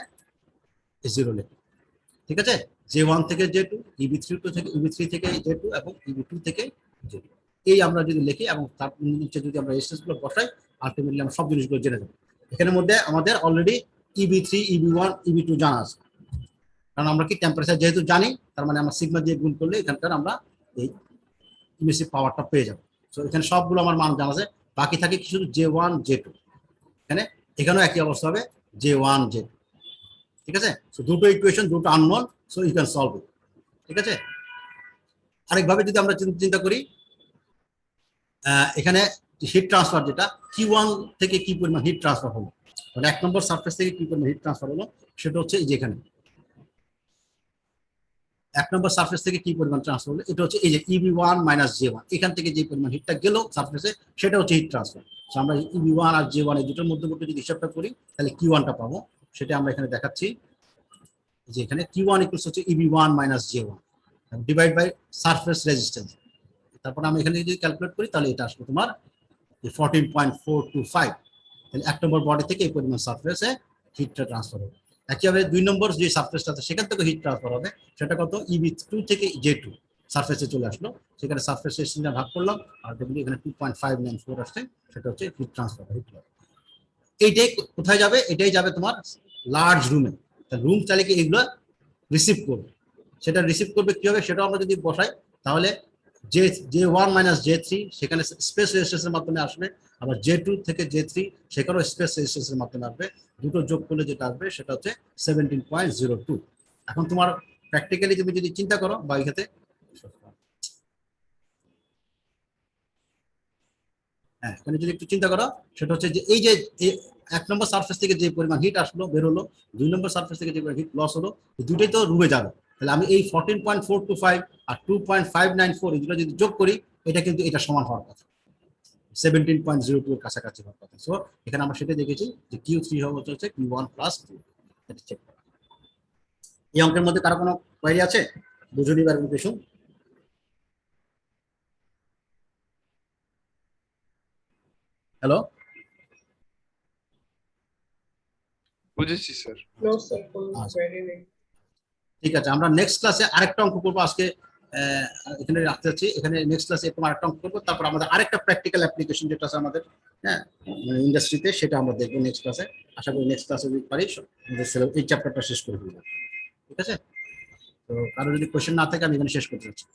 0 লিখব। ঠিক আছে, J1 থেকে J2, EB3 থেকে J2 এবং EB2 থেকে J2, এই আমরা যদি লিখি এবং তার নিচে যদি আমরা রেজিস্ট্যান্স গুলো বসাই, আলটিমেটলি আমরা সব জিনিসগুলো জেনে যাব। এখানের মধ্যে আমাদের অলরেডি EB3, EB1, EB2 জানা আছে, কারণ আমরা কি টেম্পারেচার যেহেতু জানি, তার মানে আমরা সিগমা দিয়ে গুণ করলে এখানকার আমরা এই ইমিসিভ পাওয়ারটা পেয়ে যাব। সো এখানে সবগুলো আমার মান জানা আছে, বাকি থাকে কি শুধু J1, J2। এখানেও একই অবস্থা হবে, J1, J2। ঠিক আছে, সো দুটো ইকুয়েশন, দুটো unknown, so you can solve it. ঠিক আছে, আরেকভাবে যদি আমরা চিন্তা করি, এখানে হিট ট্রান্সফার যেটা Q1 থেকে কি পরিমাণ হিট ট্রান্সফার হলো, মানে 1 নম্বর সারফেস থেকে কি পরিমাণ হিট ট্রান্সফার হলো, সেটা হচ্ছে এই যে এখানে 1 নম্বর সারফেস থেকে কি পরিমাণ ট্রান্সফার হলো, এটা হচ্ছে এই যে EB1 - J1, এখান থেকে যে পরিমাণ হিটটা গেল সারফেসে, সেটা হচ্ছে হিট ট্রান্সফার। সো আমরা EB1 আর J1 এই দুটোর মধ্যবর্তী যদি হিসাবটা করি, তাহলে Q1টা পাবো, সেটা আমরা এখানে দেখাচ্ছি যে এখানে Q1 ইকুয়ালস হচ্ছে EB1 - J1 divide by surface resistance. তারপর আমি এখানে যদি ক্যালকুলেট করি, তাহলে এটা আসবে তোমার 14.425। তাহলে 1 নম্বর বডি থেকে এই পরিমাণ সারফেসে হিটটা ট্রান্সফার হবে। একইভাবে 2 নম্বর যে সারফেসটা আছে সেখান থেকে হিট ট্রান্সফার হবে, সেটা কত, EB2 থেকে J2 সারফেসে চলে আসলো, সেখানে সারফেস রেজিস্ট্যান্স ভাগ করলাম, আর দেখুন এখানে 2.594 আসছে, সেটা হচ্ছে হিট ট্রান্সফার, হিট লস। এইটাই কোথায় যাবে, এটাই যাবে তোমার লার্জ রুমে। রুম চাইলে কি এগুলো রিসিভ করবে, সেটা রিসিভ করবে কিভাবে, সেটাও আমরা যদি বসাই, তাহলে J1 - J3 সেখানে স্পেস রেজিস্ট্যান্সের মাধ্যমে আসবে, আবার J2 থেকে J3 সেখানেও স্পেস রেজিস্ট্যান্সের মাধ্যমে আসবে। দুটো যোগ করলে যেটা আসবে সেটা হচ্ছে 17.02। এখন তোমার প্র্যাকটিক্যালি তুমি যদি চিন্তা করো বা এখানে এখানে যদি একটু চিন্তা করো, সেটা হচ্ছে যে এই যে 1 নম্বর সারফেস থেকে যে পরিমাণ হিট আসলো বের হলো, 2 নম্বর সারফেস থেকে যে পরিমাণ হিট লস হলো, দুটোই তো রুমে যাবে। তাহলে আমি এই 14.425 আর 2.594 এগুলো যদি যোগ করি, এটা কিন্তু এটা সমান হওয়ার কথা, 17.02 এর কাছাকাছি হওয়ার কথা। সো এখানে আমরা সেটা দেখেছি যে Q3 হচ্ছে Q1 + 2। এটা চেক করা। এই অঙ্কের মধ্যে কারো কোনো কোয়েরি আছে, বুঝুন এবার দেখুন। হ্যালো, বুঝেছি sir. No, sir. Very nice. ঠিক আছে, আমরা নেক্সট ক্লাসে আরেকটা অঙ্ক করবো। আজকে এখানে রাখতে যাচ্ছি, এখানে নেক্সট ক্লাসে এরকম আরেকটা অঙ্ক করবো, তারপর আমাদের আরেকটা প্র্যাকটিক্যাল অ্যাপ্লিকেশন যেটা আছে আমাদের ইন্ডাস্ট্রিতে, সেটা আমরা দেখবো নেক্সট ক্লাসে। আশা করি নেক্সট ক্লাসে যদি পারি আমাদের এই চ্যাপ্টারটা শেষ করে ফেলবো। ঠিক আছে, তো কারো যদি কোয়েশ্চেন না থাকে আমি এখানে শেষ করতে চাচ্ছি।